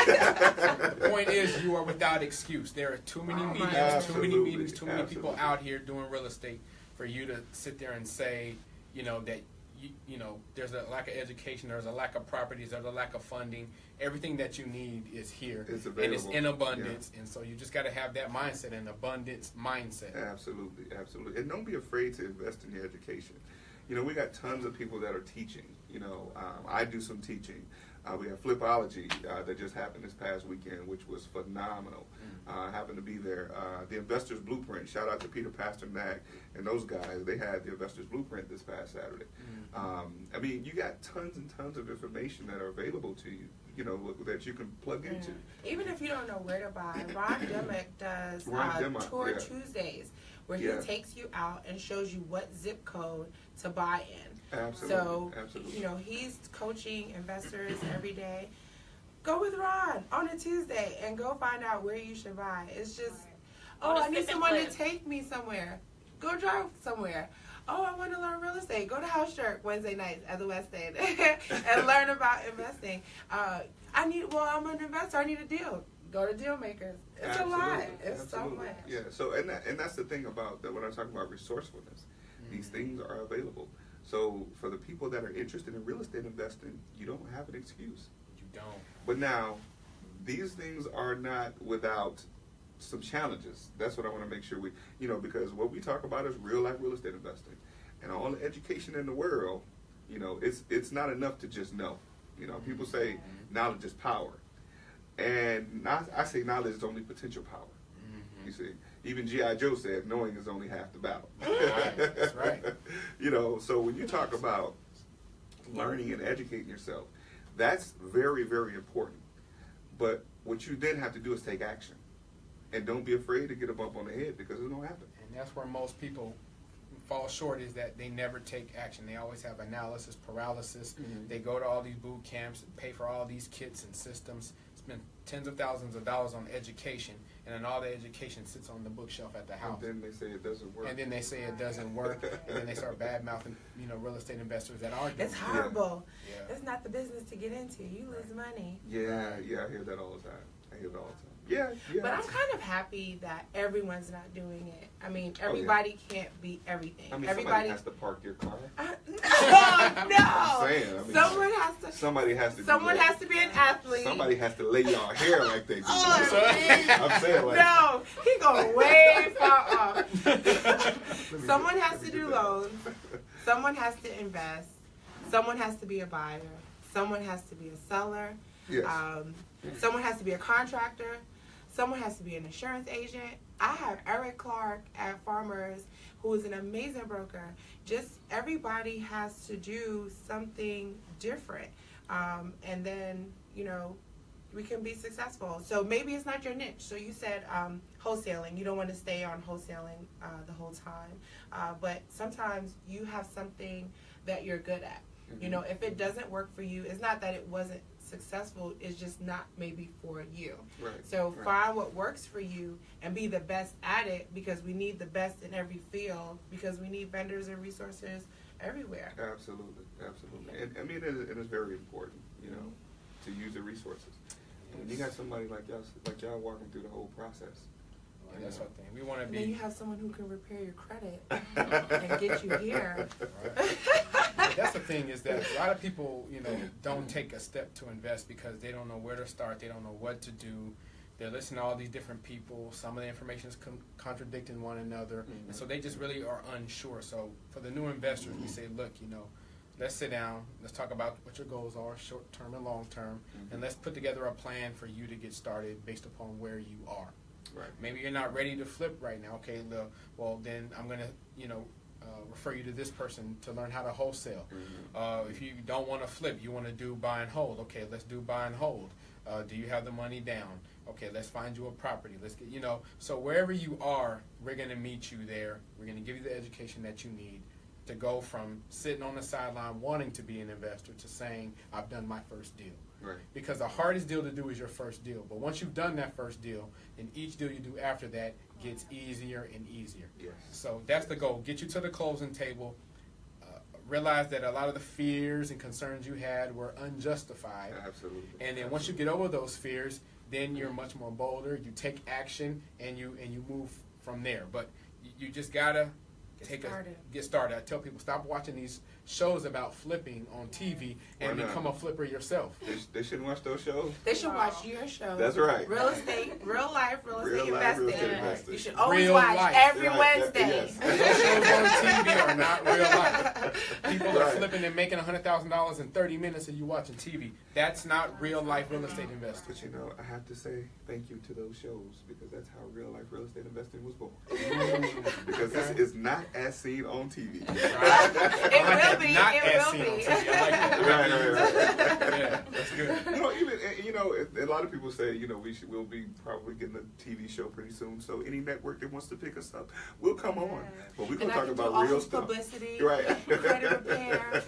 Speaker 2: The point is, you are without excuse. There are too many meetings, too many people out here doing real estate for you to sit there and say, that there's a lack of education, there's a lack of properties, there's a lack of funding. Everything that you need is here.
Speaker 1: It's available.
Speaker 2: And it's in abundance. And so you just got to have that mindset, an abundance mindset.
Speaker 1: Absolutely. And don't be afraid to invest in your education. We got tons of people that are teaching. I do some teaching. We have Flipology that just happened this past weekend, which was phenomenal. I happened to be there. The Investor's Blueprint, shout out to Peter Pasternak and those guys. They had the Investor's Blueprint this past Saturday. You got tons and tons of information that are available to you, that you can plug into.
Speaker 3: Even if you don't know where to buy, Ron Demick does Tour Tuesdays, where he takes you out and shows you what zip code to buy in.
Speaker 1: Absolutely.
Speaker 3: So, he's coaching investors every day. Go with Ron on a Tuesday and go find out where you should buy. It's just, I need someone to take me somewhere. Go drive somewhere. I want to learn real estate. Go to House Jerk Wednesday nights at the West End and learn about investing. I'm an investor. I need a deal. Go to deal makers. It's a lot. It's so much.
Speaker 1: Yeah. So and that's the thing about that when I'm talking about resourcefulness. These things are available. So for the people that are interested in real estate investing, you don't have an excuse.
Speaker 2: You don't.
Speaker 1: But now, these things are not without some challenges. That's what I want to make sure we, because what we talk about is real life real estate investing, and all the education in the world, it's not enough to just know. People say knowledge is power, and I say knowledge is only potential power. You see, even G.I. Joe said knowing is only half the battle.
Speaker 2: That's right.
Speaker 1: So when you talk about learning and educating yourself, that's very, very important. But what you then have to do is take action. And don't be afraid to get a bump on the head because it's going to happen.
Speaker 2: And that's where most people fall short, is that they never take action. They always have analysis paralysis.
Speaker 1: Mm-hmm.
Speaker 2: They go to all these boot camps, pay for all these kits and systems, spend tens of thousands of dollars on education, and then all the education sits on the bookshelf at the house.
Speaker 1: And then they say it doesn't work.
Speaker 2: And then they say it doesn't work, and then they start bad-mouthing, real estate investors that are doing
Speaker 3: It's horrible.
Speaker 2: Yeah.
Speaker 3: It's not the business to get into. You lose money.
Speaker 1: Yeah, I hear that all the time. Yeah.
Speaker 3: But I'm kind of happy that everyone's not doing it. I mean, everybody can't be everything.
Speaker 1: I mean,
Speaker 3: everybody
Speaker 1: somebody has to park your car.
Speaker 3: No.
Speaker 1: I'm saying. I mean,
Speaker 3: Someone has to.
Speaker 1: Somebody has to.
Speaker 3: Someone has to be an athlete.
Speaker 1: Somebody has to lay y'all hair like they do.
Speaker 3: Oh,
Speaker 1: I'm saying like.
Speaker 3: No, he going way far off. Someone has to do loans. Someone has to invest. Someone has to be a buyer. Someone has to be a seller.
Speaker 1: Yes.
Speaker 3: Someone has to be a contractor. Someone has to be an insurance agent. I have Eric Clark at Farmers, who is an amazing broker. Just everybody has to do something different. And then, we can be successful. So maybe it's not your niche. So you said wholesaling. You don't want to stay on wholesaling the whole time. But sometimes you have something that you're good at.
Speaker 1: Mm-hmm.
Speaker 3: If it doesn't work for you, it's not that it wasn't successful, it's just not maybe for you.
Speaker 1: Right.
Speaker 3: So find what works for you and be the best at it, because we need the best in every field, because we need vendors and resources everywhere.
Speaker 1: Absolutely. And I mean, it is very important, to use the resources. And when you got somebody like y'all walking through the whole process.
Speaker 2: Yeah, that's what thing. We want to
Speaker 3: And
Speaker 2: be.
Speaker 3: then you have someone who can repair your credit and get you here.
Speaker 2: Right. That's the thing, is that a lot of people, don't take a step to invest because they don't know where to start. They don't know what to do. They're listening to all these different people. Some of the information is contradicting one another.
Speaker 1: Mm-hmm.
Speaker 2: And so they just really are unsure. So for the new investors, we say, look, let's sit down. Let's talk about what your goals are, short-term and long-term.
Speaker 1: Mm-hmm.
Speaker 2: And let's put together a plan for you to get started based upon where you are.
Speaker 1: Right.
Speaker 2: Maybe you're not ready to flip right now. Okay, well then I'm going to, refer you to this person to learn how to wholesale.
Speaker 1: Mm-hmm.
Speaker 2: If you don't want to flip, you want to do buy and hold. Okay, let's do buy and hold. Do you have the money down? Okay, let's find you a property. Let's get, so wherever you are, we're going to meet you there. We're going to give you the education that you need to go from sitting on the sideline wanting to be an investor to saying, I've done my first deal.
Speaker 1: Right.
Speaker 2: Because the hardest deal to do is your first deal. But once you've done that first deal, then each deal you do after that gets easier and easier.
Speaker 1: Yes.
Speaker 2: So that's the goal. Get you to the closing table. Realize that a lot of the fears and concerns you had were unjustified.
Speaker 1: Absolutely.
Speaker 2: And then once you get over those fears, then you're much more bolder. You take action and you move from there. But you just gotta get started. I tell people, stop watching these shows about flipping on TV and become a flipper yourself.
Speaker 1: They shouldn't watch those shows.
Speaker 3: They should watch your show.
Speaker 1: That's right.
Speaker 3: Real estate, real life, real estate investing. You should
Speaker 2: Real
Speaker 3: always watch
Speaker 2: life.
Speaker 3: every
Speaker 1: Right.
Speaker 3: Wednesday.
Speaker 1: Yes.
Speaker 2: Those shows on TV are not real life. People are
Speaker 1: Right.
Speaker 2: flipping and making $100,000 in 30 minutes and you watching TV. That's not real life real estate investing.
Speaker 1: But I have to say thank you to those shows, because that's how real life real estate investing was born. Because this is not as seen on TV.
Speaker 3: It will be.
Speaker 2: Not
Speaker 3: It
Speaker 2: as
Speaker 3: will
Speaker 2: seen on
Speaker 3: be.
Speaker 2: TV. I like that.
Speaker 1: Right.
Speaker 2: Yeah, that's good.
Speaker 1: A lot of people say, we'll be probably getting a TV show pretty soon. So any network that wants to pick us up, we'll come on. But we're gonna talk about real stuff.
Speaker 3: Publicity,
Speaker 1: Right.
Speaker 3: credit repair.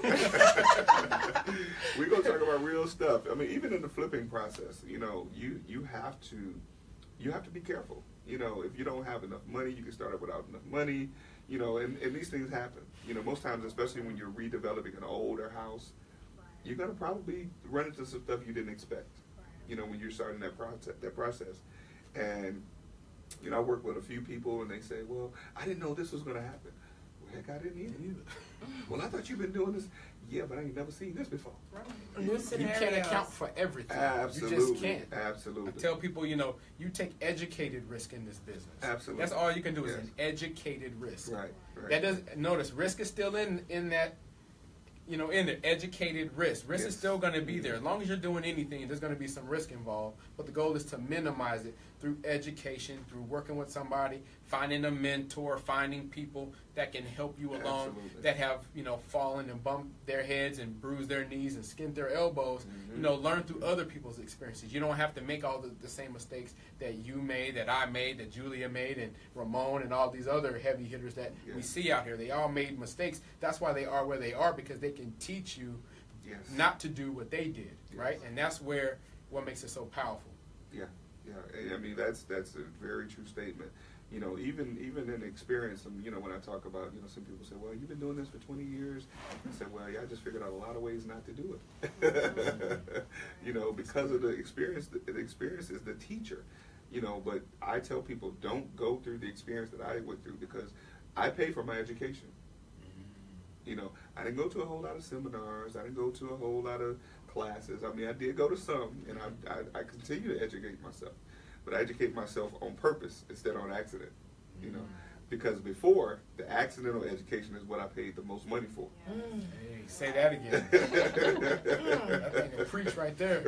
Speaker 1: We're gonna talk about real stuff. I mean, even in the flipping process, you have to be careful. If you don't have enough money, you can start up without enough money. And these things happen. Most times, especially when you're redeveloping an older house, you're gonna probably run into some stuff you didn't expect. When you're starting that process. And I work with a few people, and they say, "Well, I didn't know this was gonna happen." Well, heck, I didn't either. Well, I thought you've been doing this. Yeah, but I ain't never seen this before.
Speaker 3: New
Speaker 2: You
Speaker 3: scenarios.
Speaker 2: can't account for everything.
Speaker 1: Absolutely.
Speaker 2: You just can't.
Speaker 1: Absolutely.
Speaker 2: I tell people, you take educated risk in this business.
Speaker 1: Absolutely.
Speaker 2: That's all you can do is
Speaker 1: Yes.
Speaker 2: an educated risk.
Speaker 1: Right.
Speaker 2: That doesn't notice risk is still in that. In the educated risk. Risk is
Speaker 1: Yes.
Speaker 2: still going to be there. As long as you're doing anything, there's going to be some risk involved. But the goal is to minimize it through education, through working with somebody, finding a mentor, finding people that can help you along,
Speaker 1: Absolutely.
Speaker 2: that have, fallen and bumped their heads and bruised their knees and skinned their elbows, learn through other people's experiences. You don't have to make all the same mistakes that you made, that I made, that Julia made, and Ramon and all these other heavy hitters that we see out here. They all made mistakes. That's why they are where they are, because they can teach you not to do what they did, right? And that's what makes it so powerful.
Speaker 1: Yeah. I mean, that's a very true statement. Even in experience, when I talk about, some people say, well, you've been doing this for 20 years. I said, well, yeah, I just figured out a lot of ways not to do it. Because of the experience is the teacher. But I tell people, don't go through the experience that I went through, because I pay for my education. I didn't go to a whole lot of seminars. I didn't go to a whole lot of classes. I mean, I did go to some, and I continue to educate myself. But I educate myself on purpose instead of on accident, because before, the accidental education is what I paid the most money for.
Speaker 2: Hey, say that again. That thing will preach right there.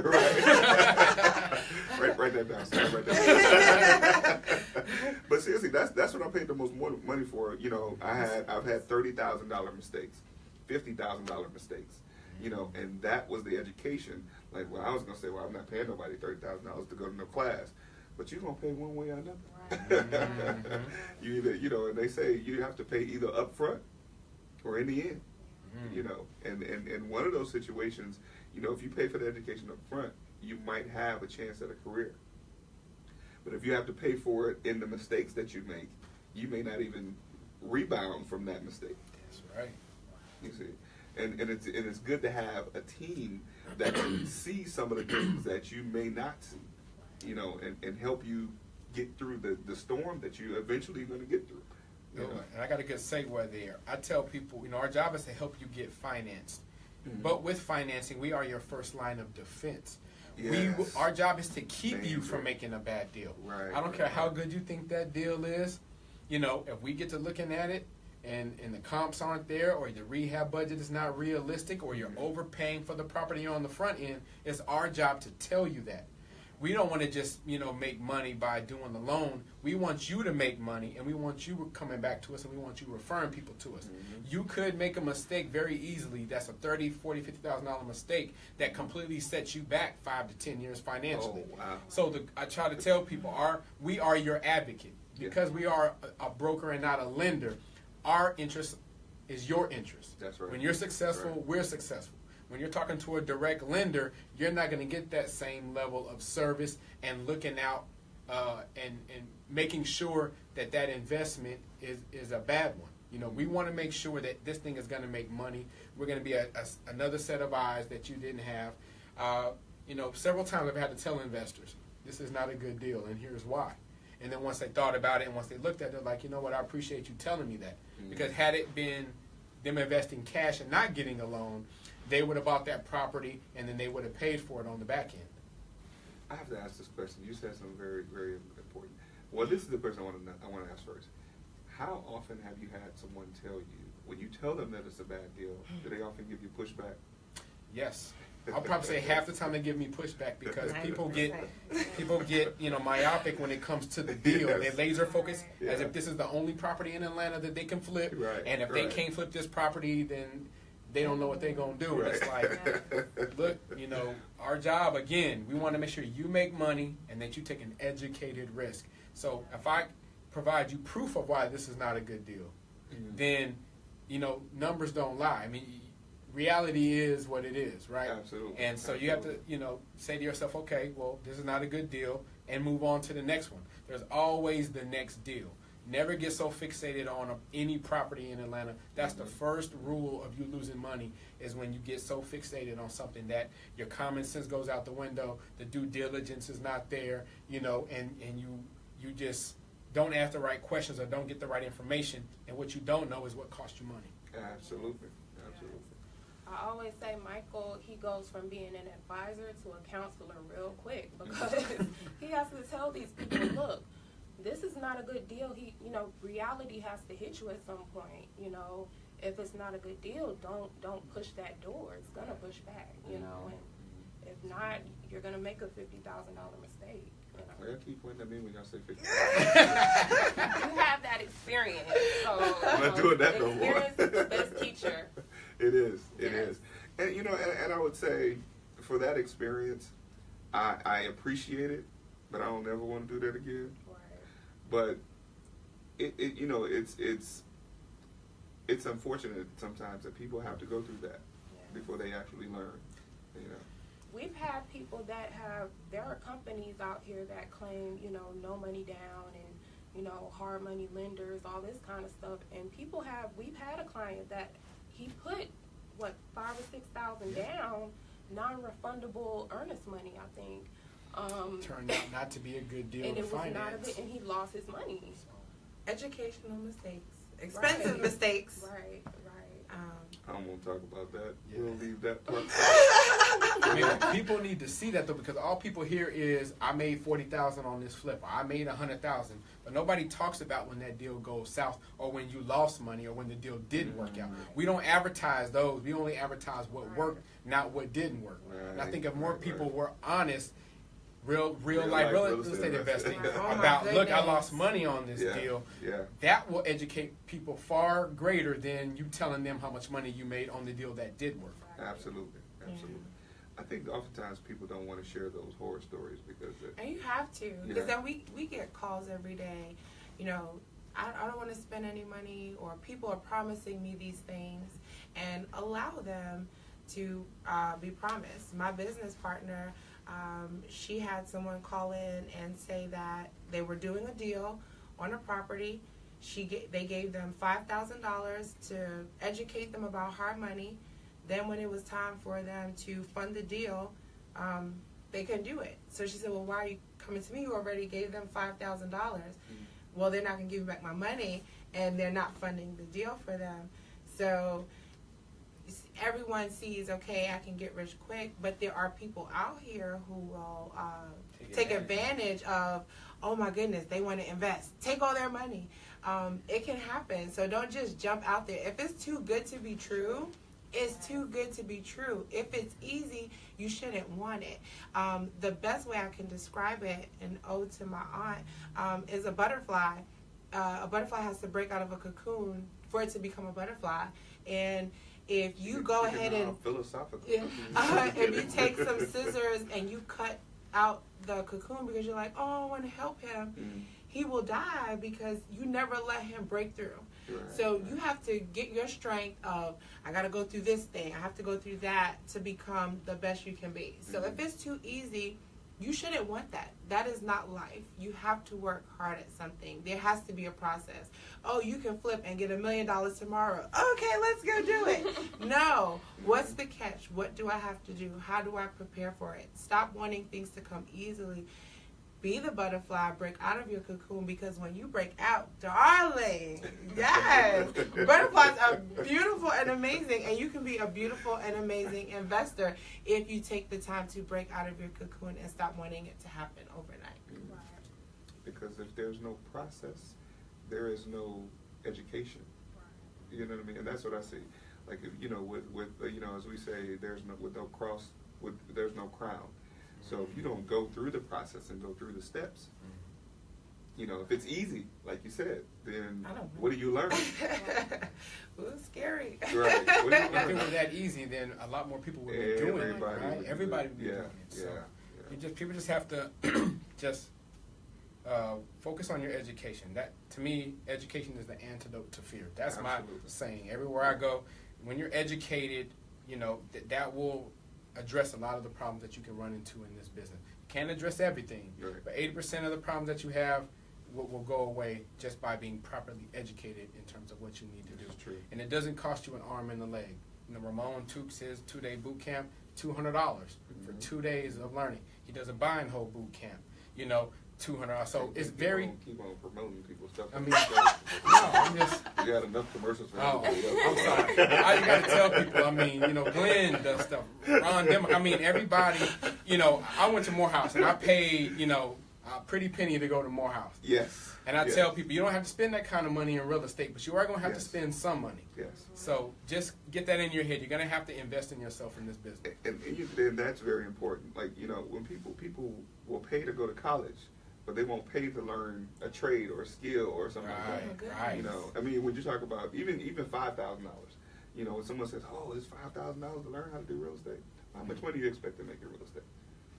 Speaker 1: Right. Write that down. Sorry, write that down. But seriously, that's what I paid the most money for. I've had $30,000 mistakes, $50,000 mistakes, and that was the education. Like, well, I was gonna say, well, I'm not paying nobody $30,000 to go to no class. But you're going to pay one way or another.
Speaker 4: Right.
Speaker 1: You either, and they say you have to pay either up front or in the end. And one of those situations, if you pay for the education up front, you might have a chance at a career. But if you have to pay for it in the mistakes that you make, you may not even rebound from that mistake.
Speaker 2: That's right.
Speaker 1: You see. And it's good to have a team that can see some of the things that you may not see. And help you get through the storm that you eventually going to get through.
Speaker 2: And I got a good segue there. I tell people, our job is to help you get financed. But with financing, we are your first line of defense.
Speaker 1: Yes.
Speaker 2: Our job is to keep you from making a bad deal.
Speaker 1: Right,
Speaker 2: I don't care how good you think that deal is. If we get to looking at it and the comps aren't there, or the rehab budget is not realistic, or you're overpaying for the property on the front end, it's our job to tell you that. We don't want to just, make money by doing the loan. We want you to make money, and we want you coming back to us, and we want you referring people to us. You could make a mistake very easily. That's a $30,000, $40,000, $50,000 mistake that completely sets you back 5 to 10 years financially.
Speaker 1: Oh, wow.
Speaker 2: So I try to tell people, we are your advocate. Because we are a broker and not a lender, our interest is your interest.
Speaker 1: That's right.
Speaker 2: When you're successful, we're successful. When you're talking to a direct lender, you're not going to get that same level of service and looking out and making sure that investment is a bad one. We want to make sure that this thing is going to make money. We're going to be another set of eyes that you didn't have. Several times I've had to tell investors, this is not a good deal, and here's why. And then once they thought about it and once they looked at it, they're like, you know what, I appreciate you telling me that. Because had it been them investing cash and not getting a loan, they would have bought that property, and then they would have paid for it on the back end.
Speaker 1: I have to ask this question. You said something very, very important. Well, this is the person I want to ask first. How often have you had someone tell you, when you tell them that it's a bad deal, do they often give you pushback?
Speaker 2: Yes. I'll probably say half the time they give me pushback, because people get myopic when it comes to the deal. Yes. They're laser focused as if this is the only property in Atlanta that they can flip.
Speaker 1: Right.
Speaker 2: And if they can't flip this property, then they don't know what they're going to do.
Speaker 1: Right.
Speaker 2: It's like, look, our job, again, we want to make sure you make money and that you take an educated risk. So if I provide you proof of why this is not a good deal, then, numbers don't lie. I mean, reality is what it is, right?
Speaker 1: Absolutely.
Speaker 2: And so you have to, say to yourself, okay, well, this is not a good deal, and move on to the next one. There's always the next deal. Never get so fixated on any property in Atlanta. That's the first rule of you losing money, is when you get so fixated on something that your common sense goes out the window, the due diligence is not there, and you just don't ask the right questions or don't get the right information, and what you don't know is what cost you money.
Speaker 1: Absolutely.
Speaker 4: I always say Michael, he goes from being an advisor to a counselor real quick, because he has to tell these people, look, this is not a good deal. Reality has to hit you at some point. If it's not a good deal, don't push that door. It's gonna push back. And if not, you're gonna make a $50,000 mistake.
Speaker 1: Why y'all keep pointing at me when y'all say 50?
Speaker 4: You have that experience. So,
Speaker 1: I'm not doing that no more.
Speaker 4: Experience is the best teacher.
Speaker 1: It is. It
Speaker 4: Yes.
Speaker 1: is. And, and I would say for that experience, I appreciate it, but I don't ever want to do that again.
Speaker 4: Right.
Speaker 1: But it's unfortunate sometimes that people have to go through that before they actually learn.
Speaker 4: We've had people that there are companies out here that claim, no money down and, hard money lenders, all this kind of stuff. And we've had a client that he put, $5,000 or $6,000 down, non-refundable earnest money, I think.
Speaker 2: Turned out not to be a good deal
Speaker 4: and
Speaker 2: to
Speaker 4: it was
Speaker 2: finance.
Speaker 4: not a good, and he lost his money.
Speaker 3: Educational mistakes, expensive mistakes.
Speaker 4: Right.
Speaker 1: I don't want to talk about that.
Speaker 2: Yeah.
Speaker 1: We'll leave that part.
Speaker 2: I mean, people need to see that though, because all people hear is I made $40,000 on this flip, or I made $100,000, but nobody talks about when that deal goes south, or when you lost money, or when the deal didn't work out. We don't advertise those. We only advertise what worked, not what didn't work.
Speaker 1: Right,
Speaker 2: And I think if more
Speaker 1: right,
Speaker 2: people
Speaker 1: right.
Speaker 2: were honest, real
Speaker 1: life
Speaker 2: real estate investing
Speaker 3: Oh my
Speaker 2: about, look, I
Speaker 3: goodness.
Speaker 2: lost money on this deal.
Speaker 1: Yeah.
Speaker 2: That will educate people far greater than you telling them how much money you made on the deal that did work.
Speaker 1: Absolutely. I think oftentimes people don't want to share those horror stories because
Speaker 3: And you have to, because
Speaker 1: Yeah.
Speaker 3: then we get calls every day, I don't want to spend any money, or people are promising me these things, and allow them to be promised. My business partner, she had someone call in and say that they were doing a deal on a property. They gave them $5,000 to educate them about hard money. Then when it was time for them to fund the deal, they couldn't do it. So she said, well, why are you coming to me? You already gave them $5,000. Well, they're not going to give me back my money, and they're not funding the deal for them. So everyone sees, okay, I can get rich quick, but there are people out here who will take advantage of, oh my goodness, they want to invest. Take all their money. It can happen. So don't just jump out there. If it's too good to be true, it's too good to be true. If it's easy, you shouldn't want it. The best way I can describe it, an ode to my aunt, is a butterfly. A butterfly has to break out of a cocoon for it to become a butterfly. And if you go ahead and
Speaker 1: philosophical.
Speaker 3: if you take some scissors and you cut out the cocoon because you're like, oh, I want to help him, he will die because you never let him break through.
Speaker 1: Right,
Speaker 3: so you have to get your strength of, I got to go through this thing, I have to go through that to become the best you can be. So if it's too easy, you shouldn't want that. That is not life. You have to work hard at something. There has to be a process. Oh, you can flip and get $1 million tomorrow. Okay, let's go do it. No. What's the catch? What do I have to do? How do I prepare for it? Stop wanting things to come easily. Be the butterfly, break out of your cocoon, because when you break out, darling, yes, butterflies are beautiful and amazing, and you can be a beautiful and amazing investor if you take the time to break out of your cocoon and stop wanting it to happen overnight.
Speaker 1: Because if there's no process, there is no education. You know what I mean? And that's what I see. Like, if, with as we say, there's no crown. So if you don't go through the process and go through the steps, if it's easy, like you said, then what do you learn?
Speaker 3: Ooh, scary.
Speaker 1: Right. What do you
Speaker 2: If it
Speaker 1: learn?
Speaker 2: were that easy, then a lot more people would be doing it, right? Everybody would be doing it. So people just have to focus on your education. That, to me, education is the antidote to fear. That's
Speaker 1: Absolutely.
Speaker 2: my saying. Everywhere I go, when you're educated, that will address a lot of the problems that you can run into in this business. Can't address everything,
Speaker 1: Right.
Speaker 2: but 80% of the problems that you have will go away just by being properly educated in terms of what you need to do.
Speaker 1: That's true.
Speaker 2: And it doesn't cost you an arm and a leg. Ramon Tukes, his 2-day boot camp, $200 for 2 days of learning. He does a buy and hold boot camp, $200. So it's very.
Speaker 1: Keep on promoting people's stuff.
Speaker 2: I mean, no, I'm just.
Speaker 1: You got enough commercials for
Speaker 2: Oh,
Speaker 1: everybody else.
Speaker 2: I'm sorry. I got to tell people. I mean, Glenn does stuff. Ron Demmer. I mean, everybody. I went to Morehouse and I paid. a pretty penny to go to Morehouse.
Speaker 1: Yes.
Speaker 2: And I tell people, you don't have to spend that kind of money in real estate, but you are going to have to spend some money.
Speaker 1: Yes.
Speaker 2: So just get that in your head. You're going to have to invest in yourself in this business.
Speaker 1: And that's very important. Like, you know, when people will pay to go to college, but they won't pay to learn a trade or a skill or something like that.
Speaker 2: Right.
Speaker 1: You know, I mean, when you talk about even $5,000, you know, when someone says, "Oh, it's $5,000 to learn how to do real estate," how much money do you expect to make in real estate?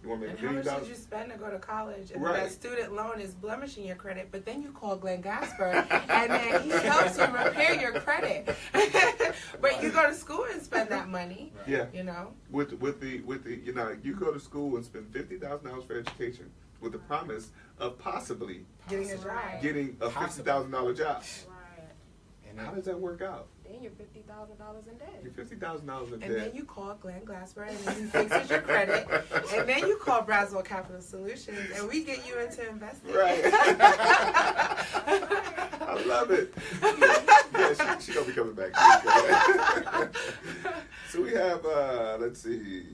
Speaker 1: You want to make $1 million?
Speaker 3: How much did you spend to go to college? And
Speaker 1: Right.
Speaker 3: that student loan is blemishing your credit, but then you call Glenn Gasper, and then he helps you repair your credit. But you go to school and spend that money.
Speaker 2: Right.
Speaker 1: Yeah.
Speaker 3: You know.
Speaker 1: With the you know, you go to school and spend $50,000 for education with the promise of possibly
Speaker 3: Getting a job.
Speaker 1: getting a $50,000 job.
Speaker 4: Right.
Speaker 2: And
Speaker 1: How does that work out?
Speaker 4: Then you're $50,000 in debt.
Speaker 1: You're $50,000 in debt.
Speaker 3: And then you call Glenn Glasper, and then he fixes your credit. And then you call Braswell Capital Solutions, and we get you into investing.
Speaker 1: Right. I love it. Yeah, she gonna be coming back. So we have, let's see.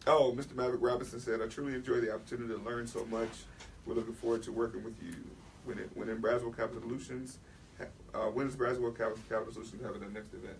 Speaker 1: Mr. Maverick Robinson said, "I truly enjoy the opportunity to learn so much. We're looking forward to working with you. When in Braswell Capital Solutions, when is Braswell Capital Solutions having their next event?"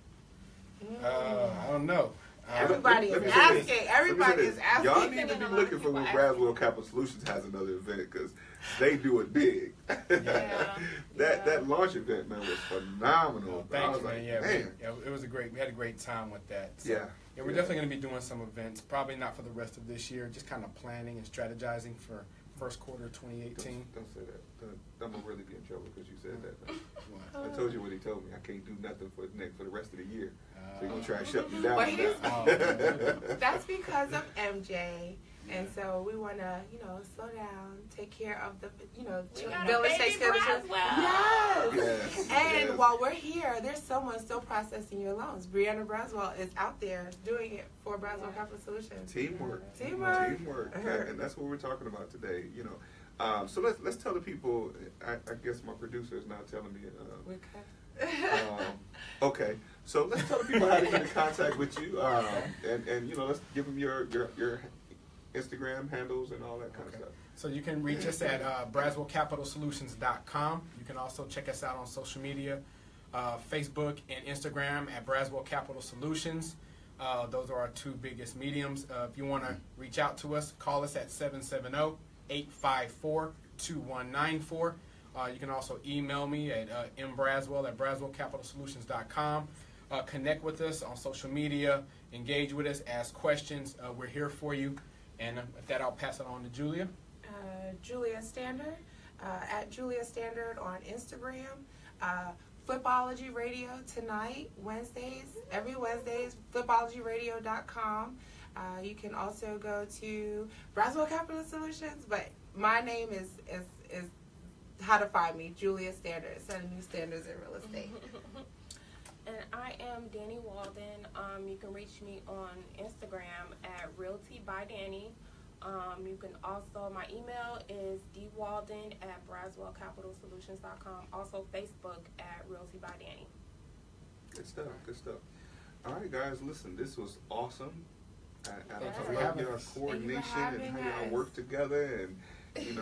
Speaker 2: I don't know.
Speaker 3: Everybody
Speaker 1: let me
Speaker 3: is
Speaker 1: say this.
Speaker 3: asking. Everybody is asking.
Speaker 1: Y'all need to be looking for when Braswell Capital Solutions has another event, because they do it big. That launch event, man, was phenomenal.
Speaker 2: Thanks,
Speaker 1: I was
Speaker 2: man.
Speaker 1: like,
Speaker 2: Yeah,
Speaker 1: man.
Speaker 2: it was we had a great time with that. So,
Speaker 1: Yeah.
Speaker 2: we're definitely going to be doing some events. Probably not for the rest of this year. Just kind of planning and strategizing for first quarter 2018.
Speaker 1: Don't say that. I'm gonna really be in trouble because you said that.
Speaker 2: What?
Speaker 1: I told you what he told me. I can't do nothing for the rest of the year. So you're gonna try and shut me down.
Speaker 3: Well, here's-
Speaker 1: now.
Speaker 3: That's because of MJ. And so we want to, slow down, take care of the,
Speaker 4: We got a
Speaker 3: village
Speaker 4: baby
Speaker 3: takes care of the children.
Speaker 4: Braswell.
Speaker 3: Yes.
Speaker 1: Yes,
Speaker 3: And
Speaker 1: yes.
Speaker 3: while we're here, there's someone still processing your loans. Brianna Braswell is out there doing it for Braswell Capital Solutions.
Speaker 1: Teamwork.
Speaker 3: Teamwork.
Speaker 1: And that's what we're talking about today. So let's tell the people. I guess my producer is now telling me. Okay, so let's tell the people how to get in contact with you, and let's give them your Instagram handles and all that kind of stuff.
Speaker 2: So you can reach us at BraswellCapitalSolutions.com. You can also check us out on social media, Facebook and Instagram at Braswell Capital Solutions. Those are our two biggest mediums. If you want to reach out to us, call us at 770-854-2194. You can also email me at mbraswell@BraswellCapitalSolutions.com. Connect with us on social media, engage with us, ask questions. We're here for you. And with that, I'll pass it on to Julia.
Speaker 3: Julia Standard, at Julia Standard on Instagram. Flipology Radio tonight, every Wednesdays, flipologyradio.com. You can also go to Braswell Capital Solutions, but my name is how to find me, Julia Standard, setting new standards in real estate.
Speaker 4: And I am Danny Walden. You can reach me on Instagram at Realty by Danny. You can also, my email is dwalden@BraswellCapitalSolutions.com. Also Facebook at Realty by Danny.
Speaker 1: Good stuff. All right, guys, listen, this was awesome. I
Speaker 2: love
Speaker 1: your coordination and how y'all work together, and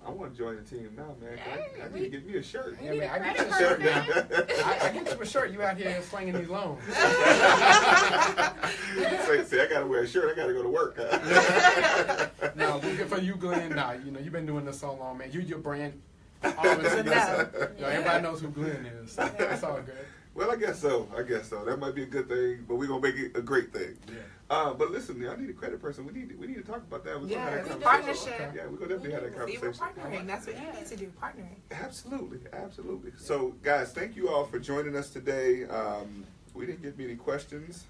Speaker 1: I want to join the team now, man. I need to get me a shirt.
Speaker 2: Yeah, man, I get you a shirt now. I get you a shirt. You out here slinging these loans.
Speaker 1: See, I got to wear a shirt. I got to go to work.
Speaker 2: No, for you, Glenn. Nah, you've been doing this so long, man. Your brand. Everybody knows who Glenn is. So it's all good.
Speaker 1: Well, I guess so. That might be a good thing, but we're gonna make it a great thing.
Speaker 2: Yeah.
Speaker 1: But listen, I need a credit person. We need to talk about that. We're gonna have that
Speaker 3: partnership.
Speaker 1: conversation. Yeah, we're gonna definitely have that
Speaker 3: See, we're
Speaker 1: conversation.
Speaker 3: partnering. That's what you need to do, partnering.
Speaker 1: Absolutely. So, guys, thank you all for joining us today. We didn't get many questions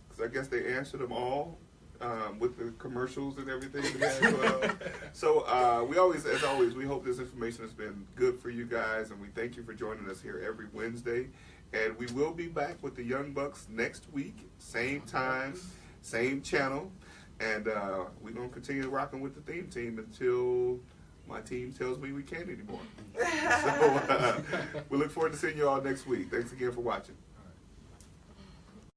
Speaker 1: because I guess they answered them all with the commercials and everything. So, we always, as always, we hope this information has been good for you guys, and we thank you for joining us here every Wednesday. And we will be back with the Young Bucks next week, same time, same channel. And we're going to continue rocking with the theme team until my team tells me we can't anymore. So we look forward to seeing you all next week. Thanks again for watching.